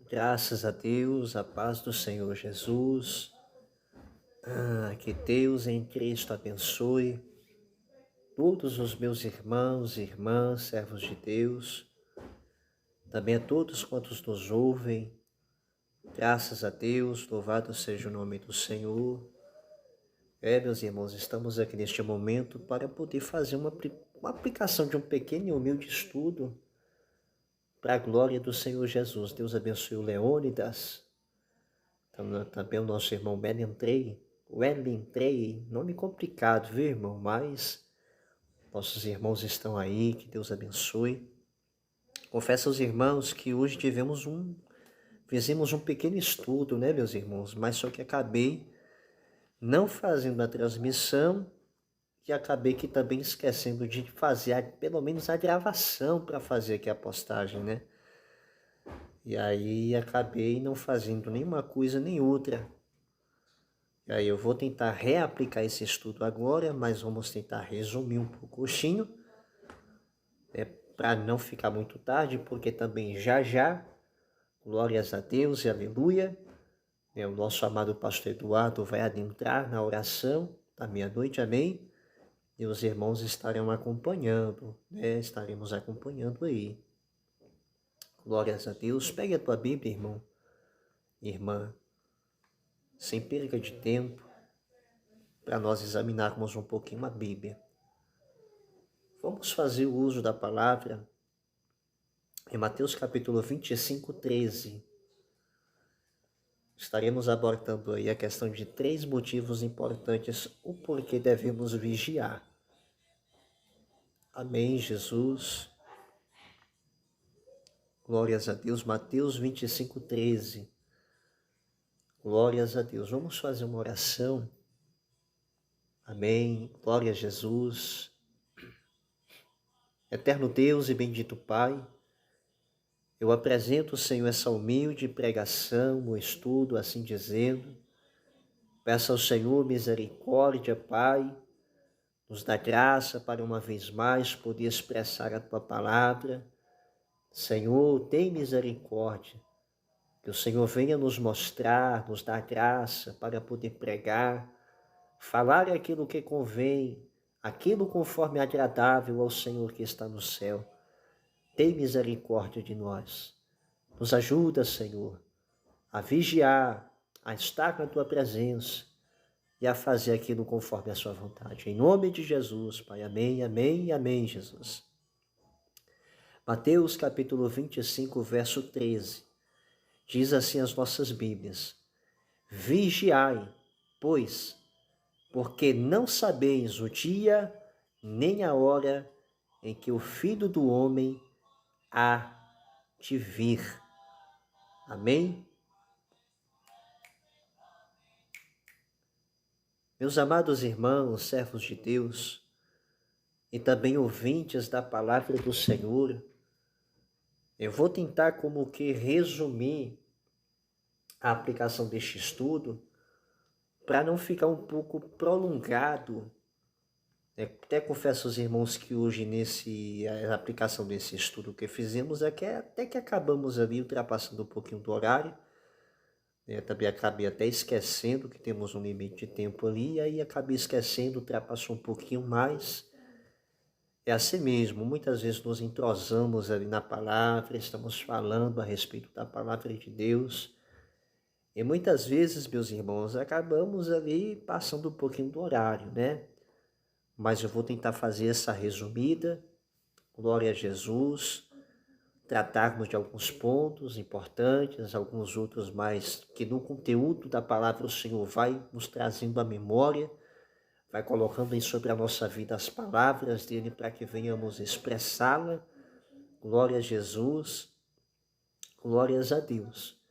Graças a Deus, a paz do Senhor Jesus. Que Deus em Cristo abençoe todos os meus irmãos e irmãs, servos de Deus, também a todos quantos nos ouvem. Graças a Deus, louvado seja o nome do Senhor. Meus irmãos, estamos aqui neste momento para poder fazer uma aplicação de um pequeno e humilde estudo para a glória do Senhor Jesus. Deus abençoe o Leônidas, também o nosso irmão Wellingtrey, nome complicado, viu, irmão? Mas nossos irmãos estão aí, que Deus abençoe. Confesso aos irmãos que hoje fizemos um pequeno estudo, né, meus irmãos? Mas só que acabei não fazendo a transmissão e acabei que também esquecendo de fazer pelo menos a gravação para fazer aqui a postagem, né? E aí acabei não fazendo nenhuma coisa nem outra. E aí eu vou tentar reaplicar esse estudo agora, mas vamos tentar resumir um pouquinho, para não ficar muito tarde, porque também já, glórias a Deus e aleluia, o nosso amado pastor Eduardo vai adentrar na oração da meia-noite, amém? E os irmãos estarão acompanhando, estaremos acompanhando aí. Glórias a Deus. Pegue a tua Bíblia, irmão, irmã, sem perda de tempo, para nós examinarmos um pouquinho a Bíblia. Vamos fazer o uso da palavra em Mateus capítulo 25, 13. Estaremos abordando aí a questão de 3 motivos importantes, o porquê devemos vigiar. Amém, Jesus. Glórias a Deus. Mateus 25, 13. Glórias a Deus. Vamos fazer uma oração. Amém. Glória a Jesus. Eterno Deus e bendito Pai, eu apresento, Senhor, essa humilde pregação, o estudo, assim dizendo. Peço ao Senhor misericórdia, Pai, nos dá graça para uma vez mais poder expressar a Tua palavra. Senhor, tem misericórdia, que o Senhor venha nos mostrar, nos dar graça para poder pregar, falar aquilo que convém, aquilo conforme agradável ao Senhor que está no céu. Tem misericórdia de nós. Nos ajuda, Senhor, a vigiar, a estar na Tua presença e a fazer aquilo conforme a Sua vontade. Em nome de Jesus, Pai. Amém, amém e amém, Jesus. Mateus capítulo 25, verso 13. Diz assim as nossas Bíblias: Vigiai, pois, porque não sabeis o dia nem a hora em que o Filho do Homem há de vir. Amém? Meus amados irmãos, servos de Deus, e também ouvintes da palavra do Senhor, eu vou tentar como que resumir a aplicação deste estudo para não ficar um pouco prolongado. Até confesso aos irmãos que hoje a aplicação desse estudo que fizemos até que acabamos ali ultrapassando um pouquinho do horário. Também acabei até esquecendo que temos um limite de tempo ali, e aí acabei esquecendo, ultrapassou um pouquinho mais. É assim mesmo, muitas vezes nos entrosamos ali na palavra, estamos falando a respeito da palavra de Deus, E muitas vezes, meus irmãos, acabamos ali passando um pouquinho do horário, né? Mas eu vou tentar fazer essa resumida. Glória a Jesus. Tratarmos de alguns pontos importantes, alguns outros mais que no conteúdo da palavra o Senhor vai nos trazendo à memória, vai colocando em sobre a nossa vida as palavras dele para que venhamos expressá-la. Glória a Jesus, glórias a Deus.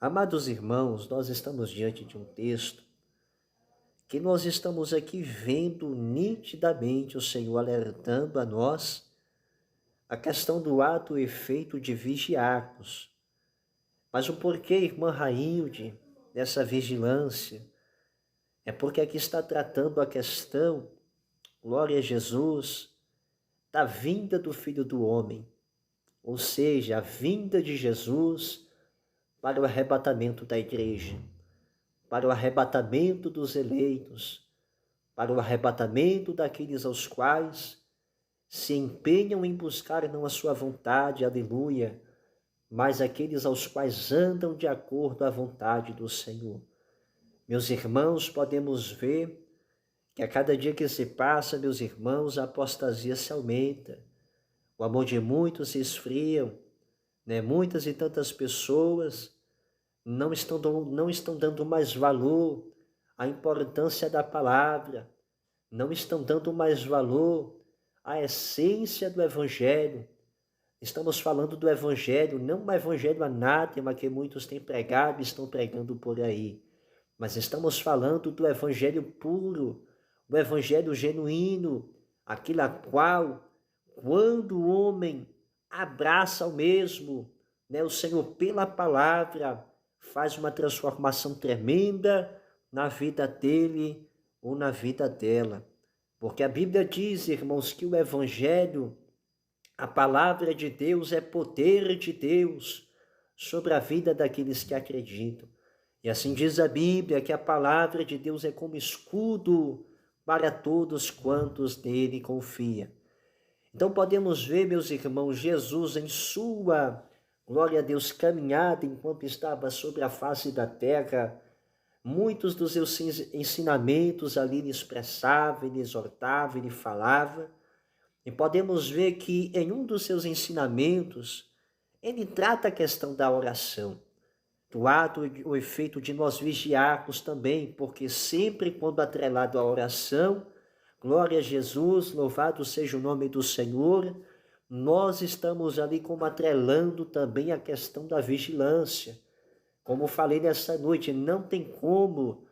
Amados irmãos, nós estamos diante de um texto que nós estamos aqui vendo nitidamente o Senhor alertando a nós a questão do ato e efeito de vigiarmos. Mas o porquê, irmã Railde, dessa vigilância? É porque aqui está tratando a questão, glória a Jesus, da vinda do Filho do Homem, ou seja, a vinda de Jesus para o arrebatamento da igreja, para o arrebatamento dos eleitos, para o arrebatamento daqueles aos quais se empenham em buscar não a sua vontade, aleluia, mas aqueles aos quais andam de acordo à vontade do Senhor. Meus irmãos, podemos ver que a cada dia que se passa, meus irmãos, a apostasia se aumenta, o amor de muitos se esfria, né? Muitas e tantas pessoas não estão dando mais valor à importância da palavra, não estão dando mais valor à essência do Evangelho. Estamos falando do Evangelho, não um Evangelho anátema que muitos têm pregado e estão pregando por aí, mas estamos falando do Evangelho puro, do Evangelho genuíno, aquilo a qual, quando o homem abraça o mesmo, né, o Senhor pela palavra faz uma transformação tremenda na vida dele ou na vida dela. Porque a Bíblia diz, irmãos, que o Evangelho, a palavra de Deus é poder de Deus sobre a vida daqueles que acreditam. E assim diz a Bíblia que a palavra de Deus é como escudo para todos quantos nele confiam. Então podemos ver, meus irmãos, Jesus em sua, glória a Deus, caminhada enquanto estava sobre a face da terra. Muitos dos seus ensinamentos ali ele expressava, ele exortava, ele falava. E podemos ver que em um dos seus ensinamentos, ele trata a questão da oração, do ato e o efeito de nós vigiarmos também, porque sempre quando atrelado à oração, glória a Jesus, louvado seja o nome do Senhor, nós estamos ali como atrelando também a questão da vigilância. Como falei nessa noite, não tem como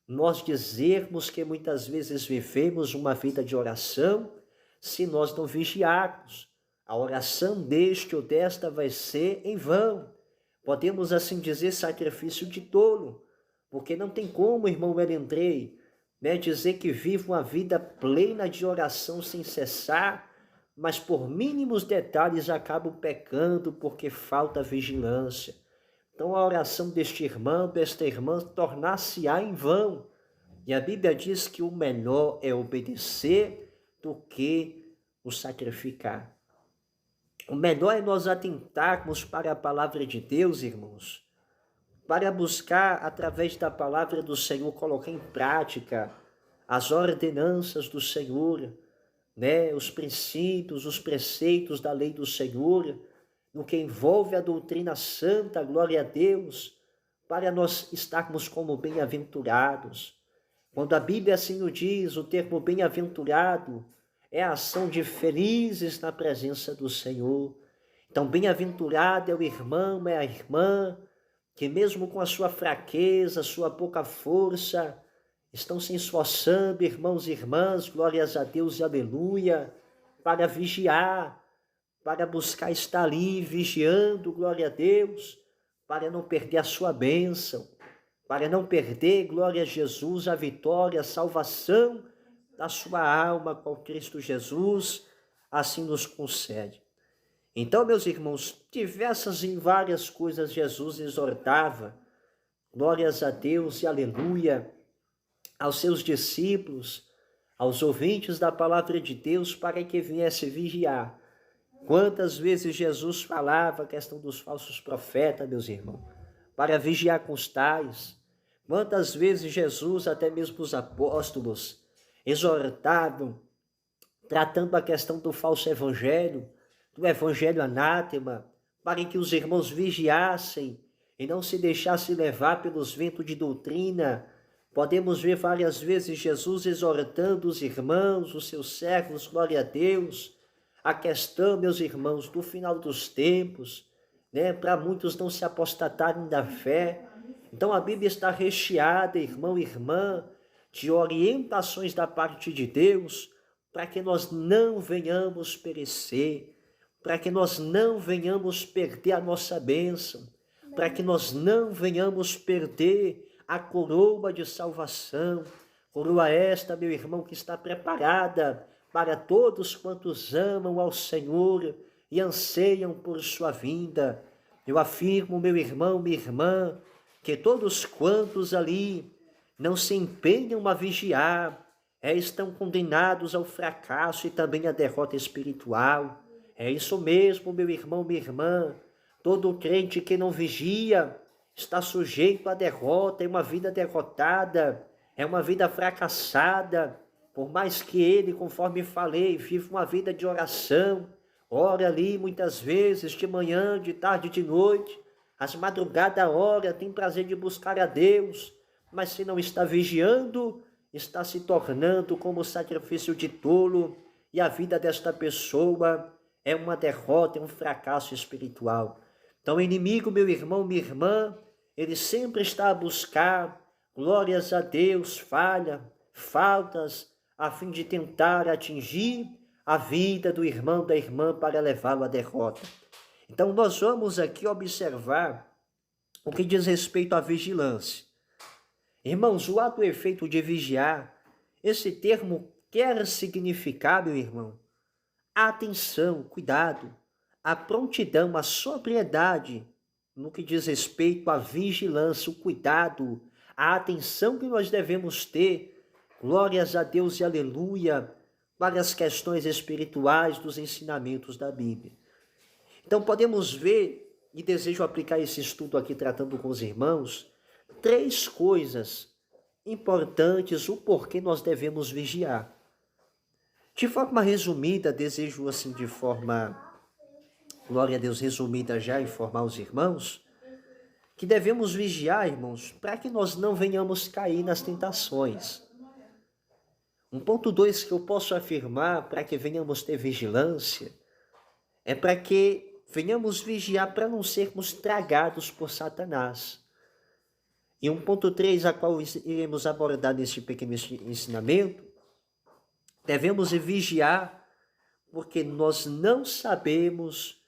nós dizermos que muitas vezes vivemos uma vida de oração se nós não vigiarmos. A oração deste ou desta vai ser em vão. Podemos assim dizer sacrifício de tolo, porque não tem como, irmão Elendrei, né, dizer que vive uma vida plena de oração sem cessar, mas por mínimos detalhes acabam pecando porque falta vigilância. Então a oração deste irmão, desta irmã, tornar-se-á em vão. E a Bíblia diz que o melhor é obedecer do que o sacrificar. O melhor é nós atentarmos para a palavra de Deus, irmãos, para buscar, através da palavra do Senhor, colocar em prática as ordenanças do Senhor, né? Os princípios, os preceitos da lei do Senhor, no que envolve a doutrina santa, glória a Deus, para nós estarmos como bem-aventurados. Quando a Bíblia assim o diz, o termo bem-aventurado é a ação de felizes na presença do Senhor. Então, bem-aventurado é o irmão, é a irmã, que mesmo com a sua fraqueza, sua pouca força, estão se esforçando, irmãos e irmãs, glórias a Deus e aleluia, para vigiar, para buscar estar ali vigiando, glória a Deus, para não perder a sua bênção, para não perder, glória a Jesus, a vitória, a salvação da sua alma com Cristo Jesus, assim nos concede. Então, meus irmãos, diversas e várias coisas Jesus exortava, glórias a Deus e aleluia, aos seus discípulos, aos ouvintes da palavra de Deus, para que viesse vigiar. Quantas vezes Jesus falava a questão dos falsos profetas, meus irmãos, para vigiar com os tais. Quantas vezes Jesus, até mesmo os apóstolos, exortavam, tratando a questão do falso evangelho, do evangelho anátema, para que os irmãos vigiassem e não se deixassem levar pelos ventos de doutrina. Podemos ver várias vezes Jesus exortando os irmãos, os seus servos, glória a Deus, a questão, meus irmãos, do final dos tempos, né, para muitos não se apostatarem da fé. Então a Bíblia está recheada, irmão e irmã, de orientações da parte de Deus, para que nós não venhamos perecer, para que nós não venhamos perder a nossa bênção, para que nós não venhamos perder a coroa de salvação, coroa esta, meu irmão, que está preparada para todos quantos amam ao Senhor e anseiam por sua vinda. Eu afirmo, meu irmão, minha irmã, que todos quantos ali não se empenham a vigiar, estão condenados ao fracasso e também à derrota espiritual. É isso mesmo, meu irmão, minha irmã. Todo crente que não vigia está sujeito à derrota, é uma vida derrotada, é uma vida fracassada. Por mais que ele, conforme falei, viva uma vida de oração, ora ali muitas vezes, de manhã, de tarde, de noite, às madrugadas ora, tem prazer de buscar a Deus, mas se não está vigiando, está se tornando como sacrifício de tolo, e a vida desta pessoa é uma derrota, é um fracasso espiritual. Então o inimigo, meu irmão, minha irmã, ele sempre está a buscar, glórias a Deus, faltas, a fim de tentar atingir a vida do irmão, da irmã, para levá-lo à derrota. Então nós vamos aqui observar o que diz respeito à vigilância. Irmãos, o ato e efeito de vigiar, esse termo quer significar, meu irmão, a atenção, cuidado, a prontidão, a sobriedade no que diz respeito à vigilância, o cuidado, a atenção que nós devemos ter, glórias a Deus e aleluia, para as questões espirituais dos ensinamentos da Bíblia. Então podemos ver, e desejo aplicar esse estudo aqui tratando com os irmãos, 3 coisas importantes, o porquê nós devemos vigiar. De forma resumida, desejo assim de forma, glória a Deus, resumida já, informar os irmãos, que devemos vigiar, irmãos, para que nós não venhamos cair nas tentações. 2 que eu posso afirmar para que venhamos ter vigilância, é para que venhamos vigiar para não sermos tragados por Satanás. E 3, a qual iremos abordar neste pequeno ensinamento, devemos vigiar porque nós não sabemos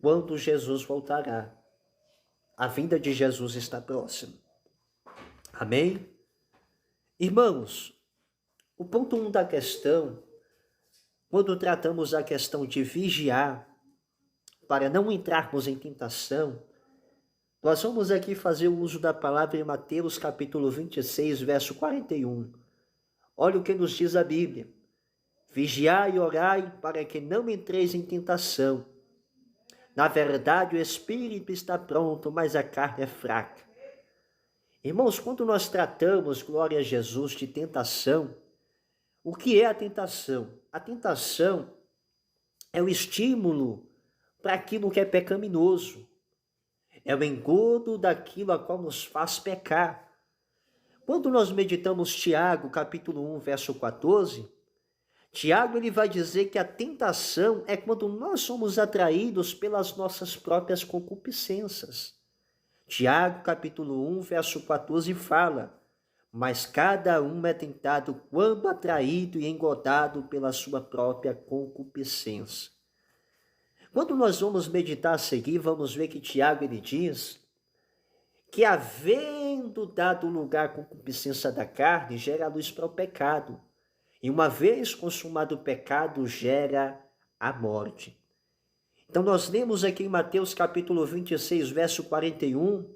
quando Jesus voltará. A vinda de Jesus está próxima. Amém? Irmãos, o 1 da questão, quando tratamos a questão de vigiar, para não entrarmos em tentação, nós vamos aqui fazer o uso da palavra em Mateus capítulo 26, verso 41. Olha o que nos diz a Bíblia. Vigiai e orai para que não entreis em tentação. Na verdade, o espírito está pronto, mas a carne é fraca. Irmãos, quando nós tratamos, glória a Jesus, de tentação, o que é a tentação? A tentação é o estímulo para aquilo que é pecaminoso. É o engodo daquilo a qual nos faz pecar. Quando nós meditamos Tiago, capítulo 1, verso 14, Tiago ele vai dizer que a tentação é quando nós somos atraídos pelas nossas próprias concupiscências. Tiago, capítulo 1, verso 14 fala: mas cada um é tentado quando atraído e engodado pela sua própria concupiscência. Quando nós vamos meditar a seguir, vamos ver que Tiago ele diz que, havendo dado lugar à concupiscência da carne, gera luz para o pecado. E uma vez consumado o pecado, gera a morte. Então nós lemos aqui em Mateus capítulo 26, verso 41,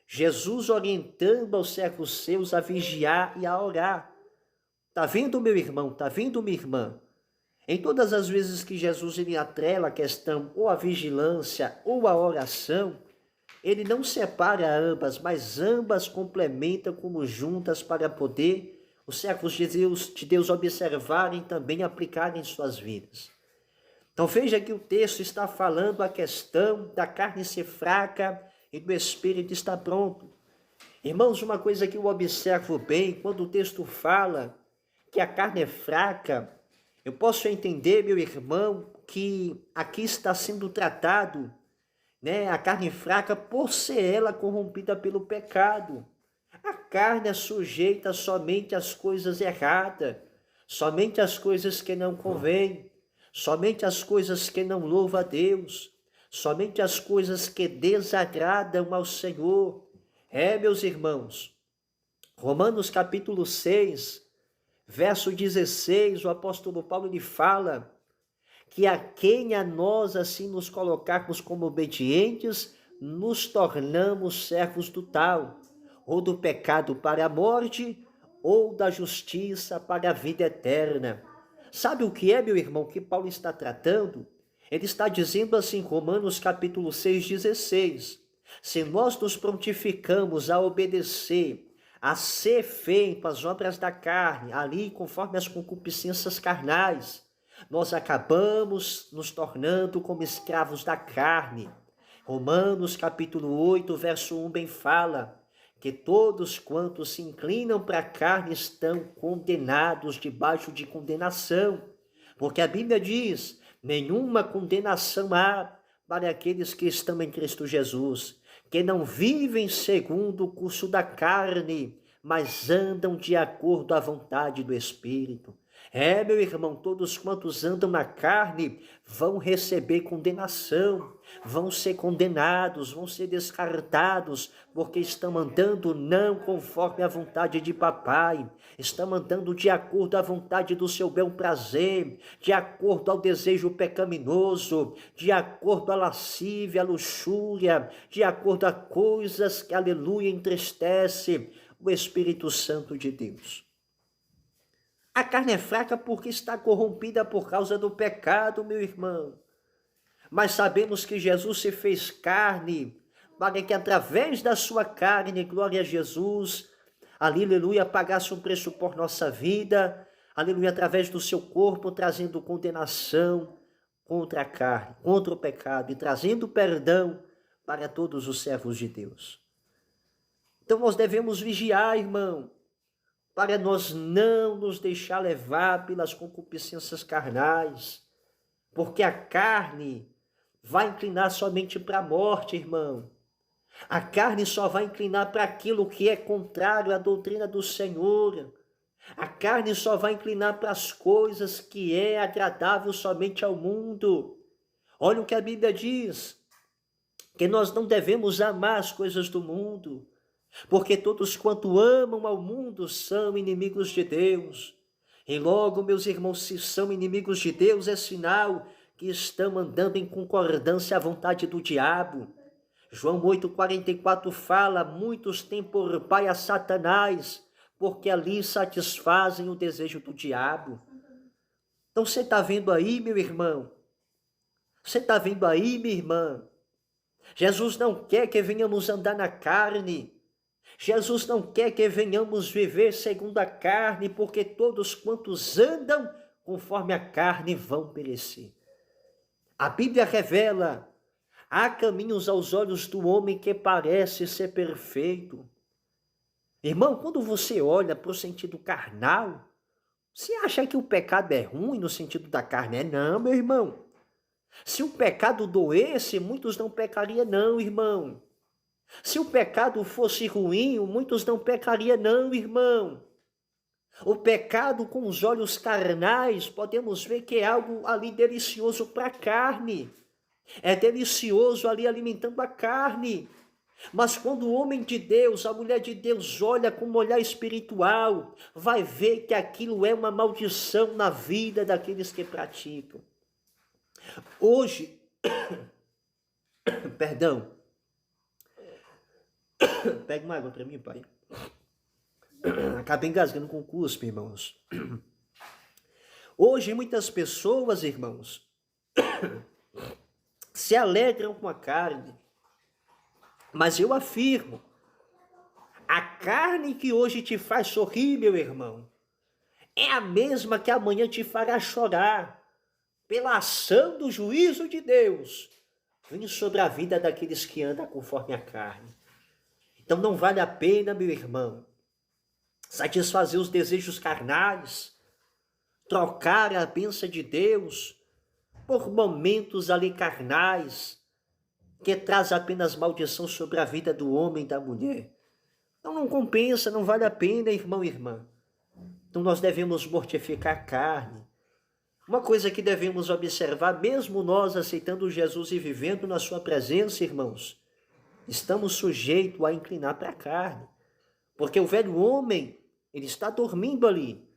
Jesus orientando aos servos seus a vigiar e a orar. Está vendo, meu irmão? Está vendo, minha irmã? Em todas as vezes que Jesus ele atrela a questão ou a vigilância ou a oração, ele não separa ambas, mas ambas complementam como juntas para poder os servos de Deus observarem e também aplicarem em suas vidas. Então veja que o texto está falando a questão da carne ser fraca e do espírito estar pronto. Irmãos, uma coisa que eu observo bem, quando o texto fala que a carne é fraca, eu posso entender, meu irmão, que aqui está sendo tratado, né, a carne fraca por ser ela corrompida pelo pecado. A carne é sujeita somente às coisas erradas, somente às coisas que não convêm, somente às coisas que não louvam a Deus, somente às coisas que desagradam ao Senhor. Meus irmãos, Romanos capítulo 6, verso 16, o apóstolo Paulo lhe fala que a quem a nós assim nos colocarmos como obedientes, nos tornamos servos do tal, ou do pecado para a morte, ou da justiça para a vida eterna. Sabe o que é, meu irmão, que Paulo está tratando? Ele está dizendo assim, Romanos capítulo 6, 16, se nós nos prontificamos a obedecer, a ser feito as obras da carne, ali conforme as concupiscências carnais, nós acabamos nos tornando como escravos da carne. Romanos capítulo 8, verso 1 bem fala que todos quantos se inclinam para a carne estão condenados debaixo de condenação. Porque a Bíblia diz, nenhuma condenação há para aqueles que estão em Cristo Jesus, que não vivem segundo o curso da carne, mas andam de acordo à vontade do Espírito. Meu irmão, todos quantos andam na carne vão receber condenação, vão ser condenados, vão ser descartados, porque estão andando não conforme a vontade de papai, estão andando de acordo à vontade do seu bel prazer, de acordo ao desejo pecaminoso, de acordo à lascívia, à luxúria, de acordo a coisas que, aleluia, entristece o Espírito Santo de Deus. A carne é fraca porque está corrompida por causa do pecado, meu irmão. Mas sabemos que Jesus se fez carne, para que através da sua carne, glória a Jesus, aleluia, pagasse um preço por nossa vida, aleluia, através do seu corpo, trazendo condenação contra a carne, contra o pecado, e trazendo perdão para todos os servos de Deus. Então nós devemos vigiar, irmão, para nós não nos deixar levar pelas concupiscências carnais, porque a carne vai inclinar somente para a morte, irmão. A carne só vai inclinar para aquilo que é contrário à doutrina do Senhor. A carne só vai inclinar para as coisas que é agradável somente ao mundo. Olha o que a Bíblia diz, que nós não devemos amar as coisas do mundo, porque todos quanto amam ao mundo são inimigos de Deus. E logo, meus irmãos, se são inimigos de Deus, é sinal que estão andando em concordância à vontade do diabo. João 8,44 fala, muitos têm por pai a Satanás, porque ali satisfazem o desejo do diabo. Então você está vendo aí, meu irmão? Você está vendo aí, minha irmã? Jesus não quer que venhamos andar na carne. Jesus não quer que venhamos viver segundo a carne, porque todos quantos andam conforme a carne vão perecer. A Bíblia revela, há caminhos aos olhos do homem que parece ser perfeito. Irmão, quando você olha para o sentido carnal, você acha que o pecado é ruim no sentido da carne? Não, meu irmão. Se o pecado doesse, muitos não pecariam não, irmão. Se o pecado fosse ruim, muitos não pecariam não, irmão. O pecado com os olhos carnais, podemos ver que é algo ali delicioso para a carne. É delicioso ali alimentando a carne. Mas quando o homem de Deus, a mulher de Deus olha com um olhar espiritual, vai ver que aquilo é uma maldição na vida daqueles que praticam. Hoje, perdão, pega uma água para mim, pai. Acabei engasgando com cuspe, irmãos. Hoje, muitas pessoas, irmãos, se alegram com a carne. Mas eu afirmo, a carne que hoje te faz sorrir, meu irmão, é a mesma que amanhã te fará chorar pela ação do juízo de Deus. Vem sobre a vida daqueles que andam conforme a carne. Então não vale a pena, meu irmão, satisfazer os desejos carnais, trocar a bênção de Deus por momentos ali carnais, que traz apenas maldição sobre a vida do homem e da mulher. Então não compensa, não vale a pena, irmão e irmã. Então nós devemos mortificar a carne. Uma coisa que devemos observar, mesmo nós aceitando Jesus e vivendo na sua presença, irmãos, estamos sujeitos a inclinar para a carne. Porque o velho homem, ele está dormindo ali.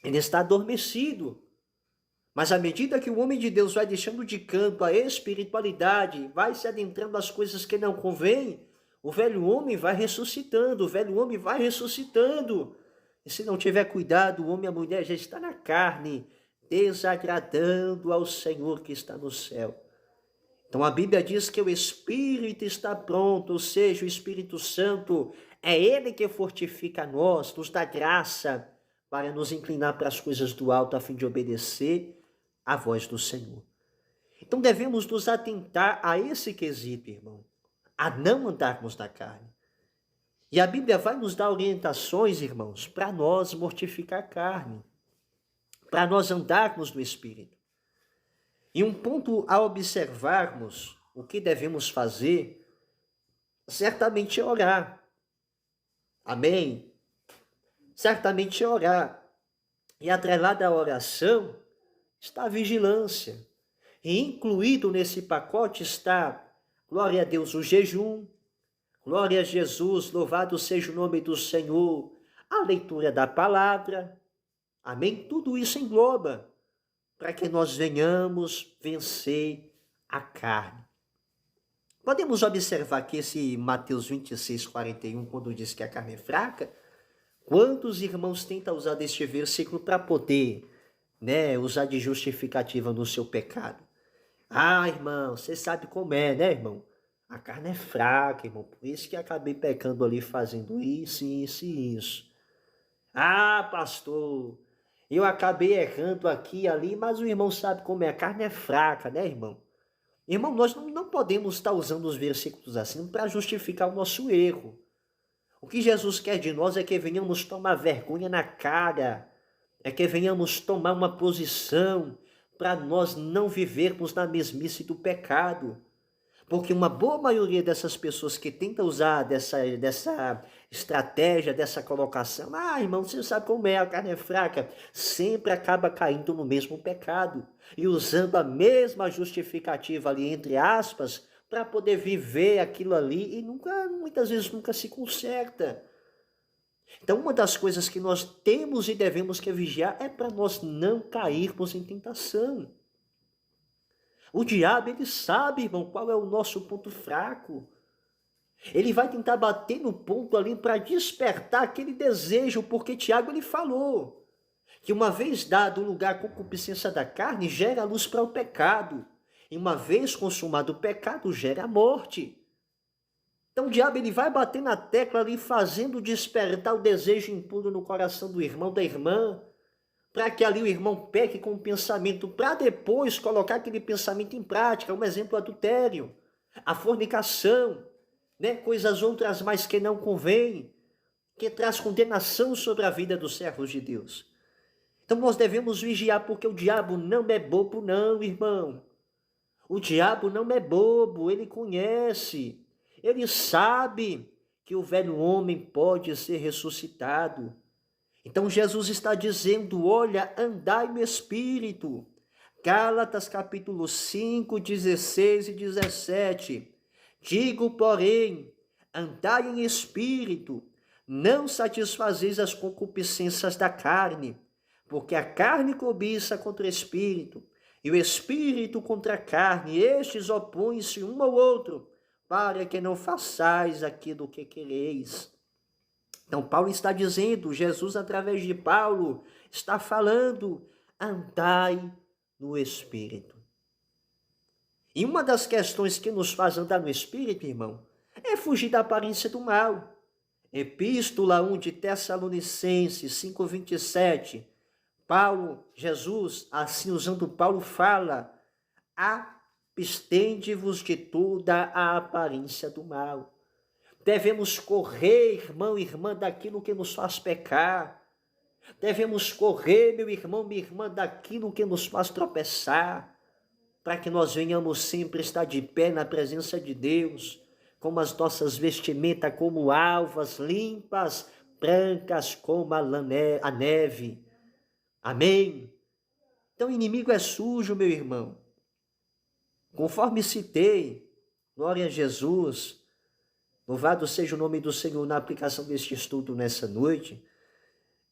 Ele está adormecido. Mas à medida que o homem de Deus vai deixando de canto a espiritualidade, vai se adentrando às coisas que não convêm, o velho homem vai ressuscitando, o velho homem vai ressuscitando. E se não tiver cuidado, o homem e a mulher já está na carne, desagradando ao Senhor que está no céu. Então a Bíblia diz que o Espírito está pronto, ou seja, o Espírito Santo é Ele que fortifica nós, nos dá graça para nos inclinar para as coisas do alto a fim de obedecer à voz do Senhor. Então devemos nos atentar a esse quesito, irmão, a não andarmos na carne. E a Bíblia vai nos dar orientações, irmãos, para nós mortificar a carne, para nós andarmos no Espírito. E um ponto a observarmos o que devemos fazer, certamente é orar. Amém? Certamente é orar. E atrelada à oração está a vigilância. E incluído nesse pacote está, glória a Deus, o jejum, glória a Jesus, louvado seja o nome do Senhor, a leitura da palavra. Amém? Tudo isso engloba para que nós venhamos vencer a carne. Podemos observar que esse Mateus 26, 41, quando diz que a carne é fraca, quantos irmãos tentam usar este versículo para poder, usar de justificativa no seu pecado? Ah, irmão, você sabe como é, né, irmão? A carne é fraca, irmão, por isso que acabei pecando ali fazendo isso, isso e isso. Ah, pastor, eu acabei errando aqui e ali, mas o irmão sabe como é, a carne é fraca, né, irmão? Irmão, nós não podemos estar usando os versículos assim para justificar o nosso erro. O que Jesus quer de nós é que venhamos tomar vergonha na cara, é que venhamos tomar uma posição para nós não vivermos na mesmice do pecado. Porque uma boa maioria dessas pessoas que tenta usar dessa estratégia, dessa colocação, irmão, você sabe como é, a carne é fraca, sempre acaba caindo no mesmo pecado e usando a mesma justificativa ali, entre aspas, para poder viver aquilo ali e muitas vezes nunca se conserta. Então, uma das coisas que nós temos e devemos que vigiar é para nós não cairmos em tentação. O diabo, ele sabe, irmão, qual é o nosso ponto fraco. Ele vai tentar bater no ponto ali para despertar aquele desejo, porque Tiago, ele falou que uma vez dado o lugar à concupiscência da carne, gera luz para o pecado. E uma vez consumado o pecado, gera a morte. Então o diabo, ele vai bater na tecla ali, fazendo despertar o desejo impuro no coração do irmão, da irmã, para que ali o irmão peque com o pensamento, para depois colocar aquele pensamento em prática. Um exemplo, o adultério, a fornicação, coisas outras mais que não convêm, que traz condenação sobre a vida dos servos de Deus. Então nós devemos vigiar, porque o diabo não é bobo não, irmão. O diabo não é bobo, ele conhece, ele sabe que o velho homem pode ser ressuscitado. Então Jesus está dizendo, olha, andai no Espírito. Gálatas capítulo 5, 16 e 17. Digo, porém, andai em Espírito, não satisfazeis as concupiscências da carne, porque a carne cobiça contra o Espírito, e o Espírito contra a carne, e estes opõem-se um ao outro, para que não façais aquilo que quereis. Então, Paulo está dizendo, Jesus, através de Paulo, está falando, andai no Espírito. E uma das questões que nos faz andar no Espírito, irmão, é fugir da aparência do mal. Epístola 1 de Tessalonicenses 5:27, Paulo, Jesus, assim usando Paulo, fala: abstende-vos de toda a aparência do mal. Devemos correr, irmão e irmã, daquilo que nos faz pecar. Devemos correr, meu irmão, minha irmã, daquilo que nos faz tropeçar, para que nós venhamos sempre estar de pé na presença de Deus, com as nossas vestimentas como alvas, limpas, brancas como a neve. Amém? Então o inimigo é sujo, meu irmão. Conforme citei, glória a Jesus, louvado seja o nome do Senhor na aplicação deste estudo nessa noite.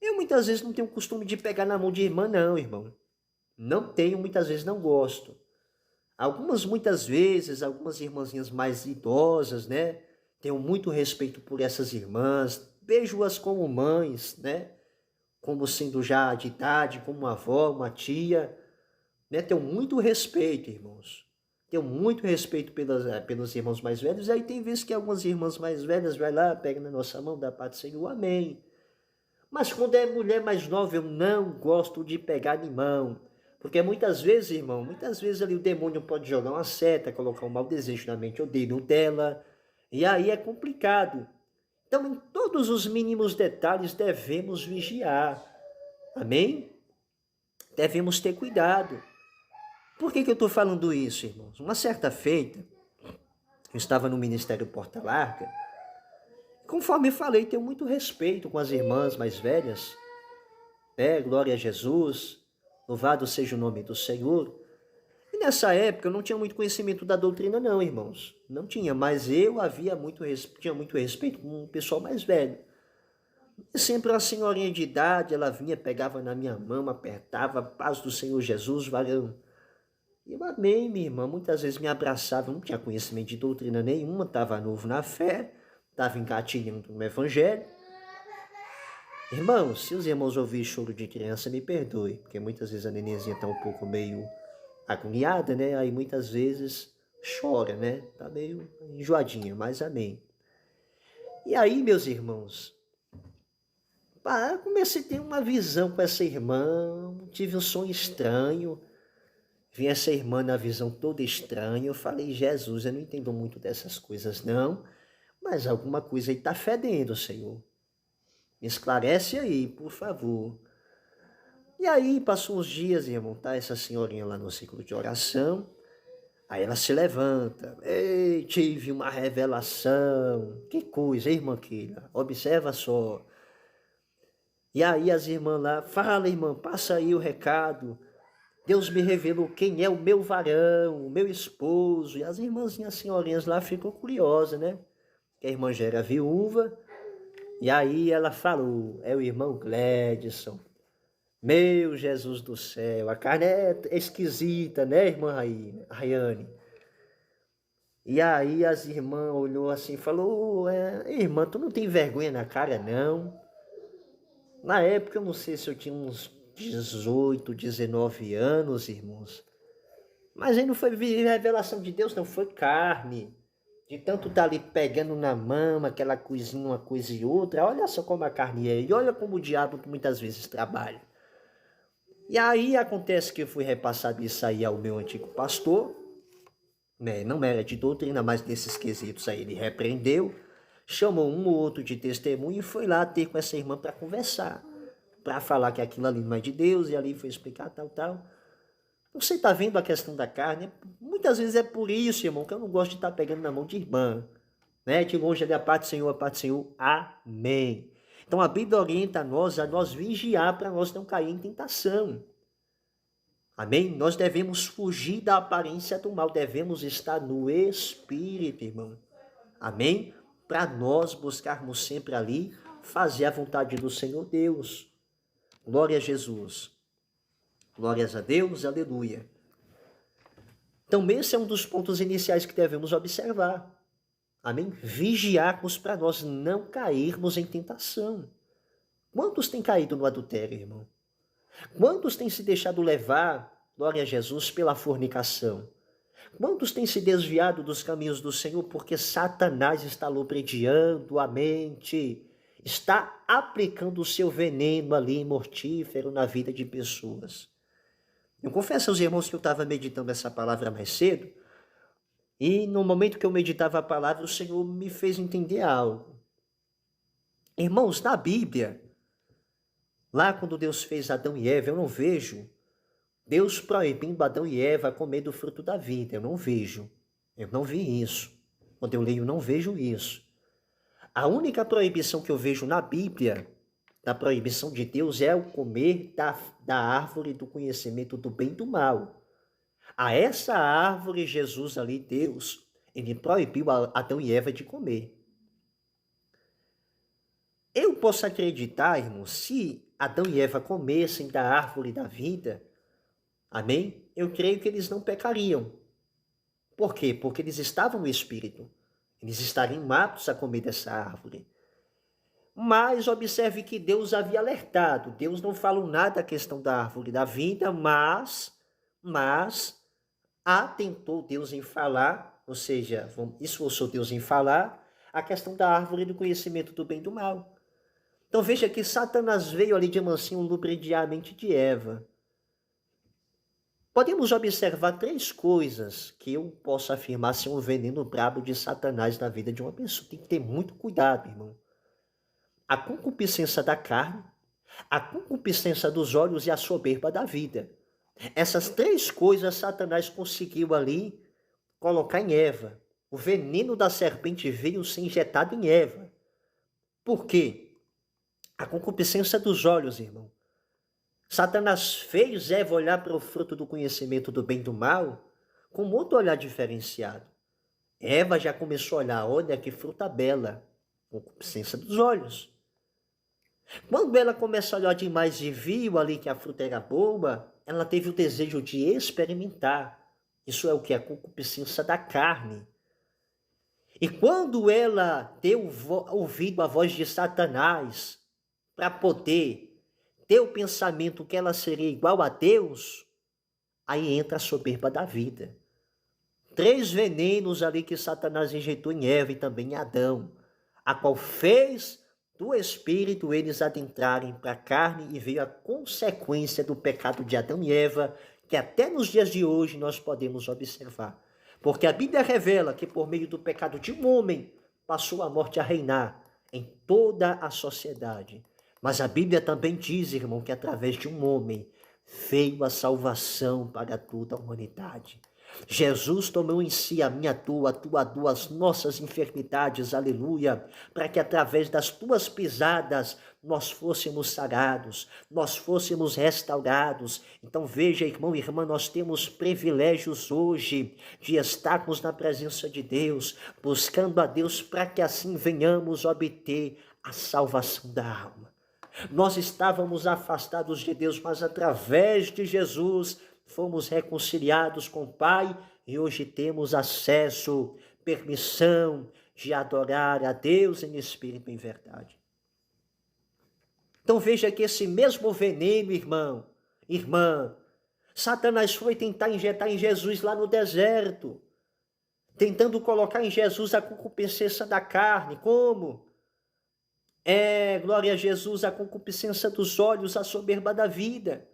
Eu muitas vezes não tenho o costume de pegar na mão de irmã, não, irmão. Não tenho, muitas vezes não gosto. Muitas vezes, algumas irmãzinhas mais idosas, né? Tenho muito respeito por essas irmãs, vejo-as como mães, né? Como sendo já de idade, como uma avó, uma tia, né? Tenho muito respeito, irmãos. Tenho muito respeito pelos irmãos mais velhos. Aí tem vezes que algumas irmãs mais velhas vai lá, pega na nossa mão, dá paz do Senhor, amém. Mas quando é mulher mais nova, eu não gosto de pegar em mão. Porque muitas vezes, irmão, muitas vezes ali o demônio pode jogar uma seta, colocar um mau desejo na mente ou dela. E aí é complicado. Então, em todos os mínimos detalhes, devemos vigiar. Amém? Devemos ter cuidado. Por que eu estou falando isso, irmãos? Uma certa feita, eu estava no Ministério Porta Larga. Conforme falei, tenho muito respeito com as irmãs mais velhas. Glória a Jesus, louvado seja o nome do Senhor. E nessa época eu não tinha muito conhecimento da doutrina não, irmãos. Não tinha, mas eu tinha muito respeito com o pessoal mais velho. E sempre uma senhorinha de idade, ela vinha, pegava na minha mão, apertava, paz do Senhor Jesus, varão. E eu amei, minha irmã, muitas vezes me abraçava, não tinha conhecimento de doutrina nenhuma, estava novo na fé, estava engatilhando no evangelho. Irmãos, se os irmãos ouvirem choro de criança, me perdoe, porque muitas vezes a nenenzinha está um pouco meio agoniada, né? Aí muitas vezes chora, né? Tá meio enjoadinha, mas amém. E aí, meus irmãos, comecei a ter uma visão com essa irmã, tive um sonho estranho, vi essa irmã na visão toda estranha, eu falei, Jesus, eu não entendo muito dessas coisas não, mas alguma coisa aí tá fedendo, Senhor. Me esclarece aí, por favor. E aí, passou uns dias, irmão, tá essa senhorinha lá no ciclo de oração, aí ela se levanta, ei, tive uma revelação, que coisa, irmã Keila, observa só. E aí as irmãs lá, fala irmã, passa aí o recado, Deus me revelou quem é o meu varão, o meu esposo, e as irmãzinhas, senhorinhas lá ficam curiosas, né? Que a irmã já era viúva, e aí ela falou, é o irmão Gledson. Meu Jesus do céu, a carne é esquisita, né, irmã Rayane? E aí as irmãs olhou assim e falou, irmã, tu não tem vergonha na cara, não? Na época, eu não sei se eu tinha uns 18, 19 anos, irmãos. Mas aí não foi revelação de Deus, não, foi carne. De tanto estar ali pegando na mama, aquela coisinha, uma coisa e outra. Olha só como a carne é. E olha como o diabo muitas vezes trabalha. E aí acontece que eu fui repassado isso aí ao meu antigo pastor, né? Não era de doutrina, mas nesses quesitos aí ele repreendeu, chamou um ou outro de testemunho e foi lá ter com essa irmã para conversar, para falar que aquilo ali não é de Deus, e ali foi explicar tal. Você está vendo a questão da carne? Muitas vezes é por isso, irmão, que eu não gosto de estar pegando na mão de irmã, né? De longe ali a paz do Senhor, amém. Então a Bíblia orienta a nós vigiar para nós não cair em tentação. Amém? Nós devemos fugir da aparência do mal, devemos estar no Espírito, irmão. Amém? Para nós buscarmos sempre ali fazer a vontade do Senhor Deus. Glória a Jesus. Glórias a Deus, aleluia. Então esse é um dos pontos iniciais que devemos observar. Amém? Vigiarmos para nós não cairmos em tentação. Quantos têm caído no adultério, irmão? Quantos têm se deixado levar, glória a Jesus, pela fornicação? Quantos têm se desviado dos caminhos do Senhor porque Satanás está lubridiando a mente, está aplicando o seu veneno ali mortífero na vida de pessoas? Eu confesso aos irmãos que eu estava meditando essa palavra mais cedo, e no momento que eu meditava a palavra, o Senhor me fez entender algo. Irmãos, na Bíblia, lá quando Deus fez Adão e Eva, eu não vejo Deus proibindo Adão e Eva a comer do fruto da vida. Eu não vejo. Eu não vi isso. Quando eu leio, eu não vejo isso. A única proibição que eu vejo na Bíblia, da proibição de Deus, é o comer da árvore do conhecimento do bem e do mal. A essa árvore, Jesus ali, Deus, ele proibiu Adão e Eva de comer. Eu posso acreditar, irmão, se Adão e Eva comessem da árvore da vida, amém? Eu creio que eles não pecariam. Por quê? Porque eles estavam no Espírito. Eles estariam aptos a comer dessa árvore. Mas observe que Deus havia alertado. Deus não falou nada da questão da árvore da vida, mas atentou Deus em falar, ou seja, esforçou Deus em falar a questão da árvore do conhecimento do bem e do mal. Então veja que Satanás veio ali de mansinho lubridiar a mente de Eva. Podemos observar 3 coisas que eu posso afirmar ser um veneno brabo de Satanás na vida de uma pessoa. Tem que ter muito cuidado, irmão. A concupiscência da carne, a concupiscência dos olhos e a soberba da vida. Essas 3 coisas Satanás conseguiu ali colocar em Eva. O veneno da serpente veio ser injetado em Eva. Por quê? A concupiscência dos olhos, irmão. Satanás fez Eva olhar para o fruto do conhecimento do bem e do mal com outro olhar diferenciado. Eva já começou a olhar, olha que fruta bela, concupiscência dos olhos. Quando ela começou a olhar demais e viu ali que a fruta era boa, ela teve o desejo de experimentar. Isso é o que? A concupiscência da carne. E quando ela deu ouvido à voz de Satanás para poder ter o pensamento que ela seria igual a Deus, aí entra a soberba da vida. 3 venenos ali que Satanás injetou em Eva e também em Adão, a qual fez do Espírito eles adentrarem para a carne, e veio a consequência do pecado de Adão e Eva, que até nos dias de hoje nós podemos observar. Porque a Bíblia revela que por meio do pecado de um homem, passou a morte a reinar em toda a sociedade. Mas a Bíblia também diz, irmão, que através de um homem veio a salvação para toda a humanidade. Jesus tomou em si a minha dor, a tua dor, as nossas enfermidades, aleluia, para que através das tuas pisadas nós fôssemos sarados, nós fôssemos restaurados. Então veja, irmão e irmã, nós temos privilégios hoje de estarmos na presença de Deus, buscando a Deus para que assim venhamos obter a salvação da alma. Nós estávamos afastados de Deus, mas através de Jesus fomos reconciliados com o Pai e hoje temos acesso, permissão de adorar a Deus em espírito e em verdade. Então veja que esse mesmo veneno, irmão, irmã, Satanás foi tentar injetar em Jesus lá no deserto, tentando colocar em Jesus a concupiscência da carne. Como? Glória a Jesus, a concupiscência dos olhos, a soberba da vida.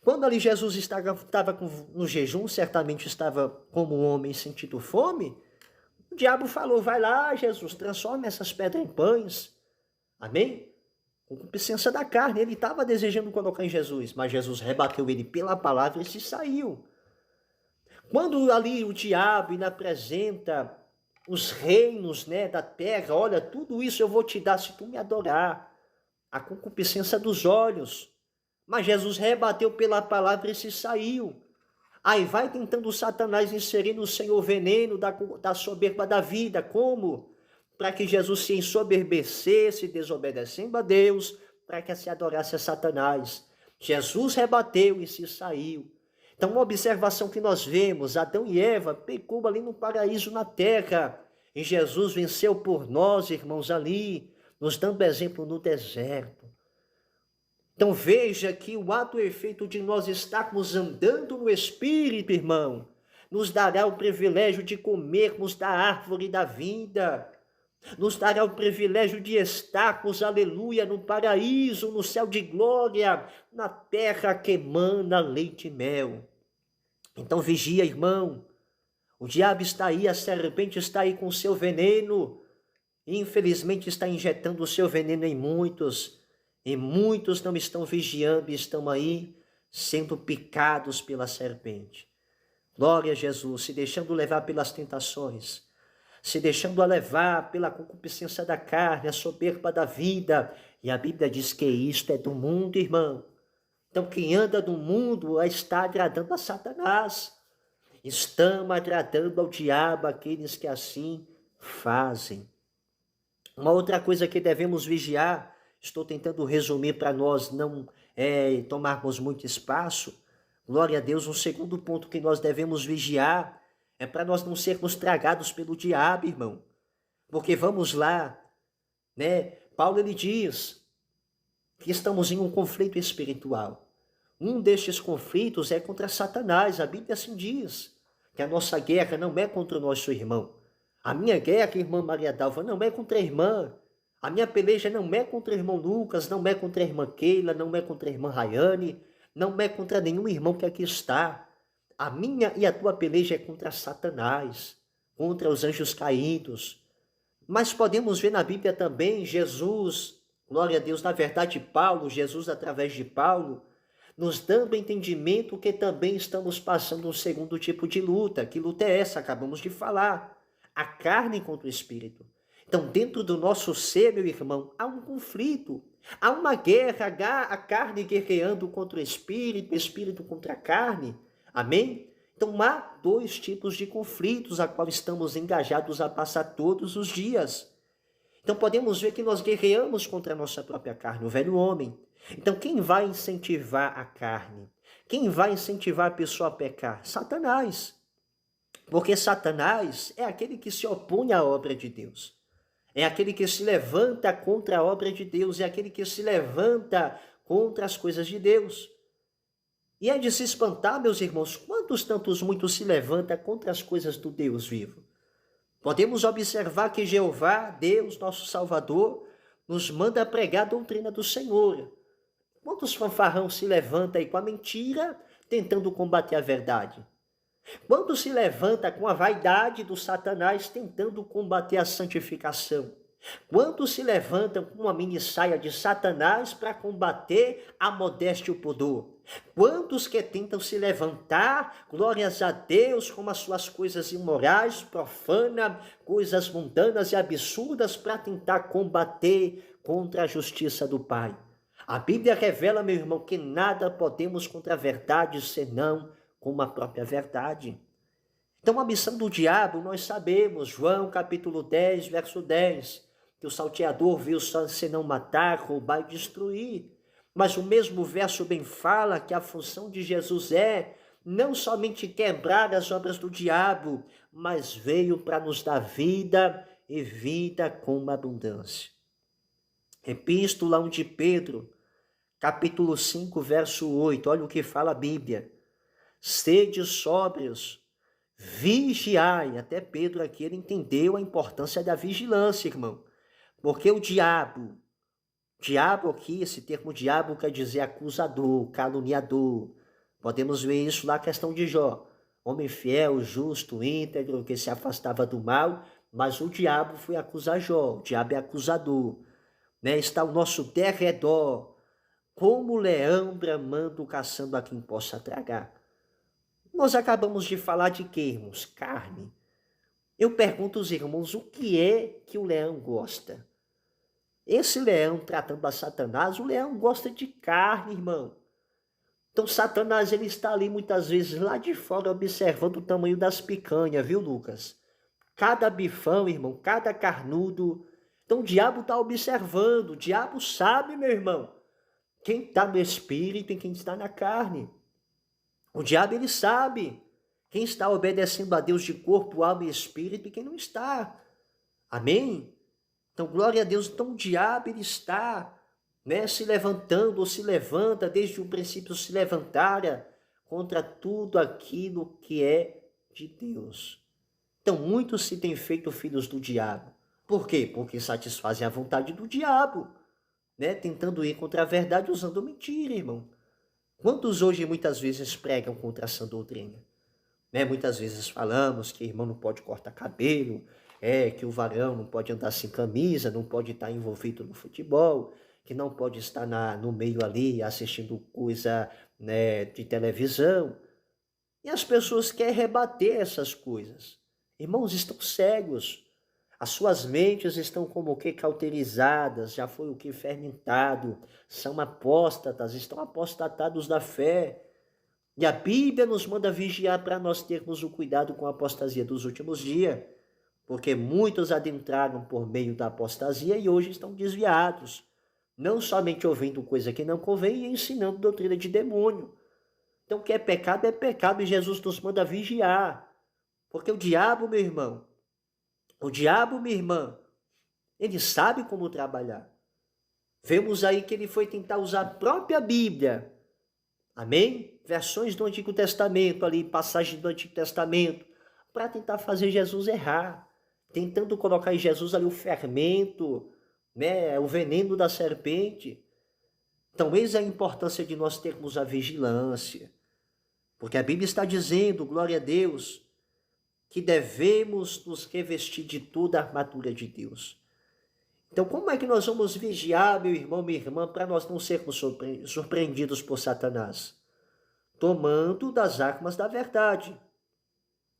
Quando ali Jesus estava no jejum, certamente estava como um homem sentindo fome, o diabo falou, vai lá, Jesus, transforma essas pedras em pães. Amém? Concupiscência da carne, ele estava desejando colocar em Jesus, mas Jesus rebateu ele pela palavra e se saiu. Quando ali o diabo ele apresenta os reinos, da terra, olha, tudo isso eu vou te dar se tu me adorar. A concupiscência dos olhos. Mas Jesus rebateu pela palavra e se saiu. Aí vai tentando Satanás inserir no Senhor o veneno da soberba da vida. Como? Para que Jesus se ensoberbecesse, desobedecendo a Deus, para que se adorasse a Satanás. Jesus rebateu e se saiu. Então, uma observação que nós vemos, Adão e Eva pecou ali no paraíso na terra. E Jesus venceu por nós, irmãos, ali, nos dando exemplo no deserto. Então veja que o ato e efeito de nós estarmos andando no Espírito, irmão, nos dará o privilégio de comermos da árvore da vida, nos dará o privilégio de estarmos, aleluia, no paraíso, no céu de glória, na terra que emana leite e mel. Então vigia, irmão, o diabo está aí, a serpente está aí com o seu veneno, e infelizmente está injetando o seu veneno em muitos, e muitos não estão vigiando e estão aí sendo picados pela serpente. Glória a Jesus, se deixando levar pelas tentações, se deixando levar pela concupiscência da carne, a soberba da vida. E a Bíblia diz que isto é do mundo, irmão. Então quem anda no mundo está agradando a Satanás. Estamos agradando ao diabo, aqueles que assim fazem. Uma outra coisa que devemos vigiar, estou tentando resumir para nós não tomarmos muito espaço. Glória a Deus, um segundo ponto que nós devemos vigiar é para nós não sermos tragados pelo diabo, irmão. Porque vamos lá, né? Paulo ele diz que estamos em um conflito espiritual. Um destes conflitos é contra Satanás. A Bíblia assim diz que a nossa guerra não é contra o nosso irmão. A minha guerra, irmã Maria Dalva, não é contra a irmã. A minha peleja não é contra o irmão Lucas, não é contra a irmã Keila, não é contra a irmã Rayane, não é contra nenhum irmão que aqui está. A minha e a tua peleja é contra Satanás, contra os anjos caídos. Mas podemos ver na Bíblia também Jesus, glória a Deus, na verdade Paulo, Jesus através de Paulo, nos dando entendimento que também estamos passando um segundo tipo de luta. Que luta é essa? Acabamos de falar. A carne contra o espírito. Então, dentro do nosso ser, meu irmão, há um conflito. Há uma guerra, a carne guerreando contra o espírito contra a carne. Amém? Então, há dois tipos de conflitos a qual estamos engajados a passar todos os dias. Então, podemos ver que nós guerreamos contra a nossa própria carne, o velho homem. Então, quem vai incentivar a carne? Quem vai incentivar a pessoa a pecar? Satanás. Porque Satanás é aquele que se opõe à obra de Deus. É aquele que se levanta contra a obra de Deus. É aquele que se levanta contra as coisas de Deus. E é de se espantar, meus irmãos, quantos tantos muitos se levanta contra as coisas do Deus vivo. Podemos observar que Jeová, Deus, nosso Salvador, nos manda pregar a doutrina do Senhor. Quantos fanfarrão se levanta aí com a mentira, tentando combater a verdade? Quando se levanta com a vaidade do Satanás, tentando combater a santificação? Quantos se levantam com uma mini saia de Satanás para combater a modéstia e o pudor? Quantos que tentam se levantar, glórias a Deus, com as suas coisas imorais, profanas, coisas mundanas e absurdas para tentar combater contra a justiça do Pai? A Bíblia revela, meu irmão, que nada podemos contra a verdade senão com a própria verdade. Então a missão do diabo, nós sabemos, João capítulo 10, verso 10, que o salteador veio só senão matar, roubar e destruir. Mas o mesmo verso bem fala que a função de Jesus é não somente quebrar as obras do diabo, mas veio para nos dar vida e vida com abundância. Epístola 1 de Pedro, capítulo 5, verso 8, olha o que fala a Bíblia. Sede sóbrios, vigiai. Até Pedro aqui ele entendeu a importância da vigilância, irmão. Porque o diabo aqui, esse termo diabo quer dizer acusador, caluniador. Podemos ver isso lá na questão de Jó. Homem fiel, justo, íntegro, que se afastava do mal, mas o diabo foi acusar Jó. O diabo é acusador. Né? Está ao nosso derredor, como o leão bramando, caçando a quem possa tragar. Nós acabamos de falar de quê, irmãos? Carne. Eu pergunto aos irmãos, o que é que o leão gosta? Esse leão tratando a Satanás, o leão gosta de carne, irmão. Então Satanás ele está ali muitas vezes lá de fora observando o tamanho das picanhas, viu, Lucas? Cada bifão, irmão, cada carnudo. Então o diabo está observando, o diabo sabe, meu irmão, quem está no espírito e quem está na carne. O diabo, ele sabe quem está obedecendo a Deus de corpo, alma e espírito e quem não está. Amém? Então, glória a Deus. Então, o diabo, ele está se levantando, ou se levanta, desde o princípio se levantara contra tudo aquilo que é de Deus. Então, muitos se têm feito filhos do diabo. Por quê? Porque satisfazem a vontade do diabo, né? Tentando ir contra a verdade usando mentira, irmão. Quantos hoje muitas vezes pregam contra essa doutrina? Né? Muitas vezes falamos que irmão não pode cortar cabelo, que o varão não pode andar sem camisa, não pode estar envolvido no futebol, que não pode estar no meio ali assistindo coisa, né, de televisão. E as pessoas querem rebater essas coisas. Irmãos, estão cegos. As suas mentes estão como o que cauterizadas, já foi o que fermentado, são apóstatas, estão apostatados da fé. E a Bíblia nos manda vigiar para nós termos o cuidado com a apostasia dos últimos dias, porque muitos adentraram por meio da apostasia e hoje estão desviados, não somente ouvindo coisa que não convém e ensinando doutrina de demônio. Então, o que é pecado e Jesus nos manda vigiar, porque o diabo, meu irmão, minha irmã, ele sabe como trabalhar. Vemos aí que ele foi tentar usar a própria Bíblia, amém? Versões do Antigo Testamento, ali, passagens do Antigo Testamento, para tentar fazer Jesus errar, tentando colocar em Jesus ali o fermento, né, o veneno da serpente. Então, eis a importância de nós termos a vigilância, porque a Bíblia está dizendo, glória a Deus, que devemos nos revestir de toda a armadura de Deus. Então, como é que nós vamos vigiar, meu irmão, minha irmã, para nós não sermos surpreendidos por Satanás? Tomando das armas da verdade.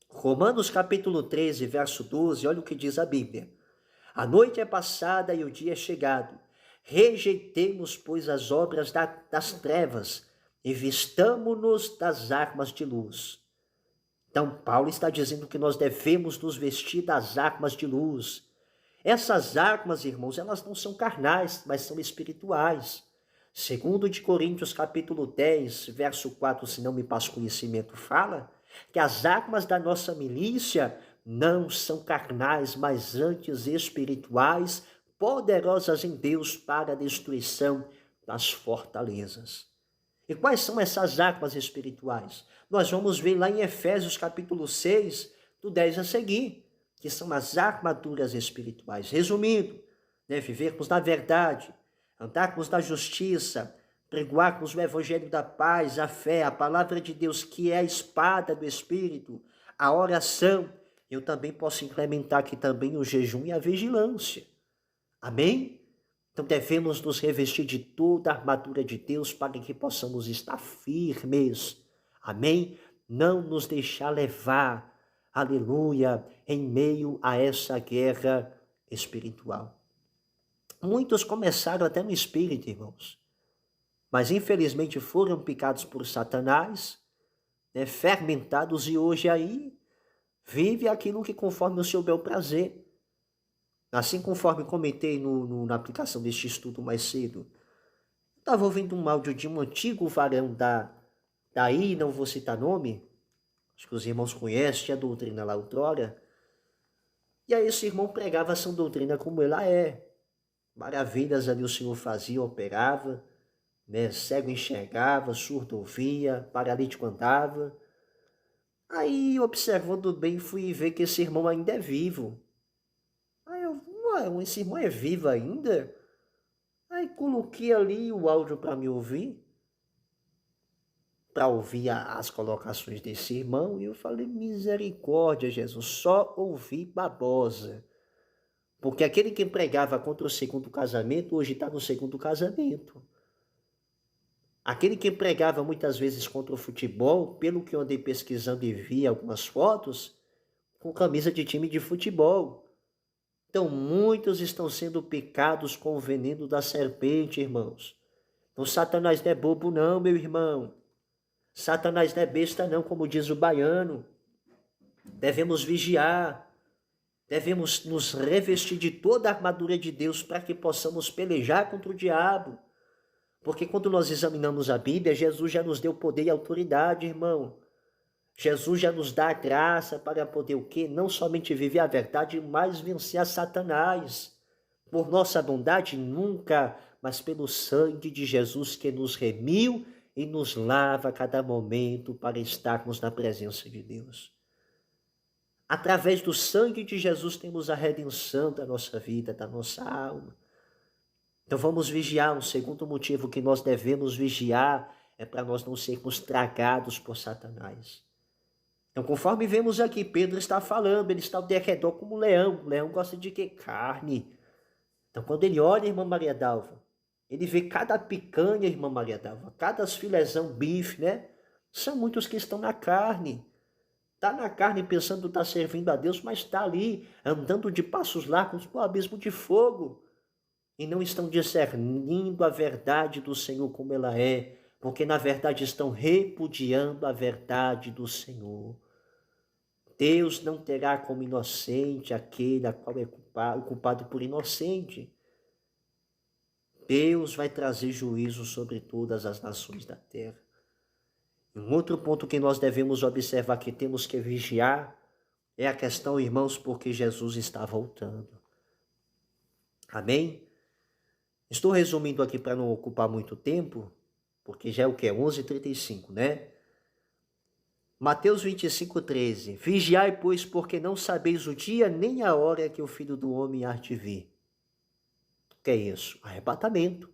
Romanos capítulo 13, verso 12, olha o que diz a Bíblia. A noite é passada e o dia é chegado. Rejeitemos, pois, as obras das trevas e vistamo-nos das armas de luz. Então, Paulo está dizendo que nós devemos nos vestir das armas de luz. Essas armas, irmãos, elas não são carnais, mas são espirituais. Segundo de Coríntios, capítulo 10, verso 4, se não me passa conhecimento, fala que as armas da nossa milícia não são carnais, mas antes espirituais, poderosas em Deus para a destruição das fortalezas. E quais são essas armas espirituais? Nós vamos ver lá em Efésios capítulo 6, do 10 a seguir, que são as armaduras espirituais. Resumindo, né, vivermos na verdade, andarmos na justiça, pregoarmos o evangelho da paz, a fé, a palavra de Deus, que é a espada do Espírito, a oração. Eu também posso implementar aqui também o jejum e a vigilância. Amém? Então devemos nos revestir de toda a armadura de Deus para que possamos estar firmes. Amém? Não nos deixar levar, aleluia, em meio a essa guerra espiritual. Muitos começaram até no espírito, irmãos, mas infelizmente foram picados por Satanás, né, fermentados, e hoje aí vive aquilo que conforme o seu bel prazer. Assim conforme comentei na aplicação deste estudo mais cedo, estava ouvindo um áudio de um antigo varão daí, não vou citar nome, acho que os irmãos conhecem a doutrina lá outrora, e aí esse irmão pregava essa doutrina como ela é. Maravilhas ali o Senhor fazia, operava, né? Cego enxergava, surdo ouvia, paralítico andava. Aí, observando bem, fui ver que esse irmão ainda é vivo. Aí eu, esse irmão é vivo ainda? Aí coloquei ali o áudio para me ouvir, para ouvir as colocações desse irmão, e eu falei, misericórdia, Jesus, só ouvi babosa. Porque aquele que pregava contra o segundo casamento, hoje está no segundo casamento. Aquele que pregava muitas vezes contra o futebol, pelo que eu andei pesquisando e vi algumas fotos, com camisa de time de futebol. Então, muitos estão sendo picados com o veneno da serpente, irmãos. Então, Satanás não é bobo não, meu irmão. Satanás não é besta não, como diz o baiano. Devemos vigiar. Devemos nos revestir de toda a armadura de Deus para que possamos pelejar contra o diabo. Porque quando nós examinamos a Bíblia, Jesus já nos deu poder e autoridade, irmão. Jesus já nos dá a graça para poder o quê? Não somente viver a verdade, mas vencer a Satanás. Por nossa bondade, nunca, mas pelo sangue de Jesus que nos remiu e nos lava a cada momento para estarmos na presença de Deus. Através do sangue de Jesus temos a redenção da nossa vida, da nossa alma. Então vamos vigiar. Um segundo motivo que nós devemos vigiar é para nós não sermos tragados por Satanás. Então, conforme vemos aqui, Pedro está falando, ele está ao derredor como um leão. O leão gosta de quê? Carne. Então, quando ele olha, irmã Maria Dalva, ele vê cada picanha, irmã Maria Dalva, cada filezão, bife, né? São muitos que estão na carne. Está na carne pensando que está servindo a Deus, mas está ali, andando de passos largos para o abismo de fogo. E não estão discernindo a verdade do Senhor como ela é, porque na verdade estão repudiando a verdade do Senhor. Deus não terá como inocente aquele a qual é culpado por inocente. Deus vai trazer juízo sobre todas as nações da terra. Um outro ponto que nós devemos observar, que temos que vigiar, é a questão, irmãos, porque Jesus está voltando. Amém? Estou resumindo aqui para não ocupar muito tempo, porque já é o que? 11h35, né? Mateus 25:13. Vigiai, pois, porque não sabeis o dia nem a hora que o Filho do Homem há de vir. O que é isso? Arrebatamento.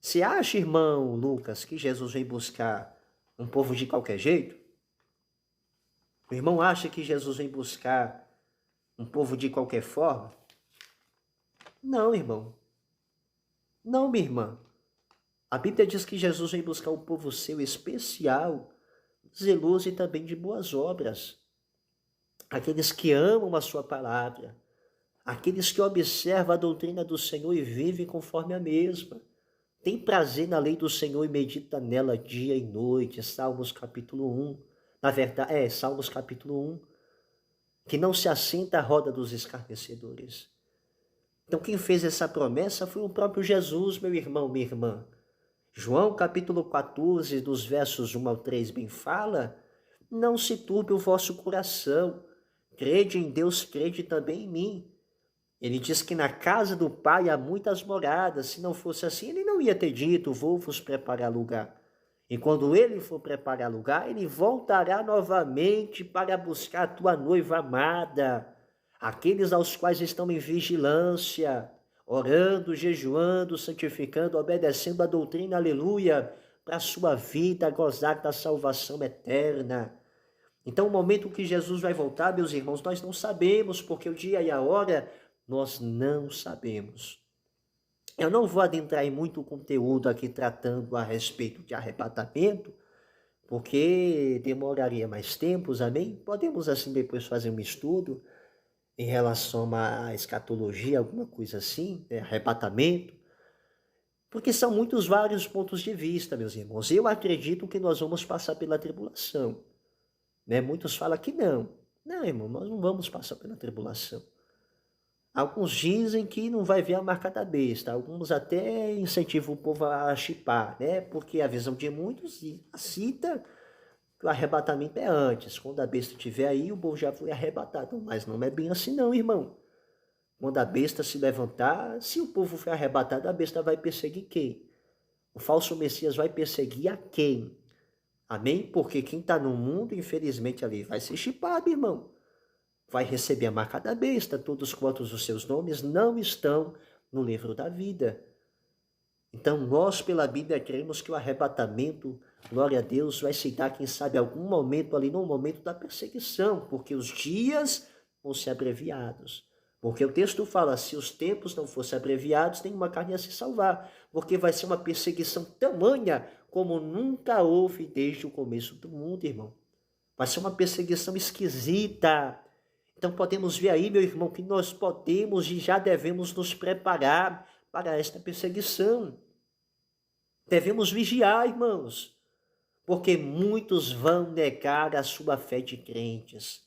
Você acha, irmão Lucas, que Jesus vem buscar um povo de qualquer jeito? O irmão acha que Jesus vem buscar um povo de qualquer forma? Não, irmão. Não, minha irmã. A Bíblia diz que Jesus vem buscar um povo seu especial, zeloso e também de boas obras. Aqueles que amam a sua palavra. Aqueles que observam a doutrina do Senhor e vivem conforme a mesma. Tem prazer na lei do Senhor e medita nela dia e noite. Salmos capítulo 1. Na verdade, Salmos capítulo 1. Que não se assenta à roda dos escarnecedores. Então quem fez essa promessa foi o próprio Jesus, meu irmão, minha irmã. João capítulo 14, dos versos 1 ao 3, bem fala: não se turbe o vosso coração. Crede em Deus, crede também em mim. Ele diz que na casa do Pai há muitas moradas. Se não fosse assim, ele não ia ter dito: vou vos preparar lugar. E quando ele for preparar lugar, ele voltará novamente para buscar a tua noiva amada. Aqueles aos quais estão em vigilância, orando, jejuando, santificando, obedecendo a doutrina, aleluia, para a sua vida gozar da salvação eterna. Então, o momento que Jesus vai voltar, meus irmãos, nós não sabemos, porque o dia e a hora nós não sabemos. Eu não vou adentrar em muito conteúdo aqui tratando a respeito de arrebatamento, porque demoraria mais tempos, amém? Podemos assim depois fazer um estudo em relação à escatologia, alguma coisa assim, arrebatamento, porque são muitos vários pontos de vista, meus irmãos. Eu acredito que nós vamos passar pela tribulação, né? Muitos falam que não. Não, irmão, nós não vamos passar pela tribulação. Alguns dizem que não vai ver a marca da besta, alguns até incentivam o povo a chipar, né? Porque a visão de muitos cita que o arrebatamento é antes. Quando a besta estiver aí, o povo já foi arrebatado. Mas não é bem assim não, irmão. Quando a besta se levantar, se o povo for arrebatado, a besta vai perseguir quem? O falso Messias vai perseguir a quem? Amém? Porque quem está no mundo, infelizmente, ali vai ser chipado, irmão. Vai receber a marca da besta, todos quantos os seus nomes não estão no livro da vida. Então nós, pela Bíblia, cremos que o arrebatamento, glória a Deus, vai se dar, quem sabe, algum momento ali, no momento da perseguição, porque os dias vão ser abreviados. Porque o texto fala: se os tempos não fossem abreviados, nenhuma carne ia se salvar. Porque vai ser uma perseguição tamanha como nunca houve desde o começo do mundo, irmão. Vai ser uma perseguição esquisita. Então podemos ver aí, meu irmão, que nós podemos e já devemos nos preparar para esta perseguição. Devemos vigiar, irmãos, porque muitos vão negar a sua fé de crentes.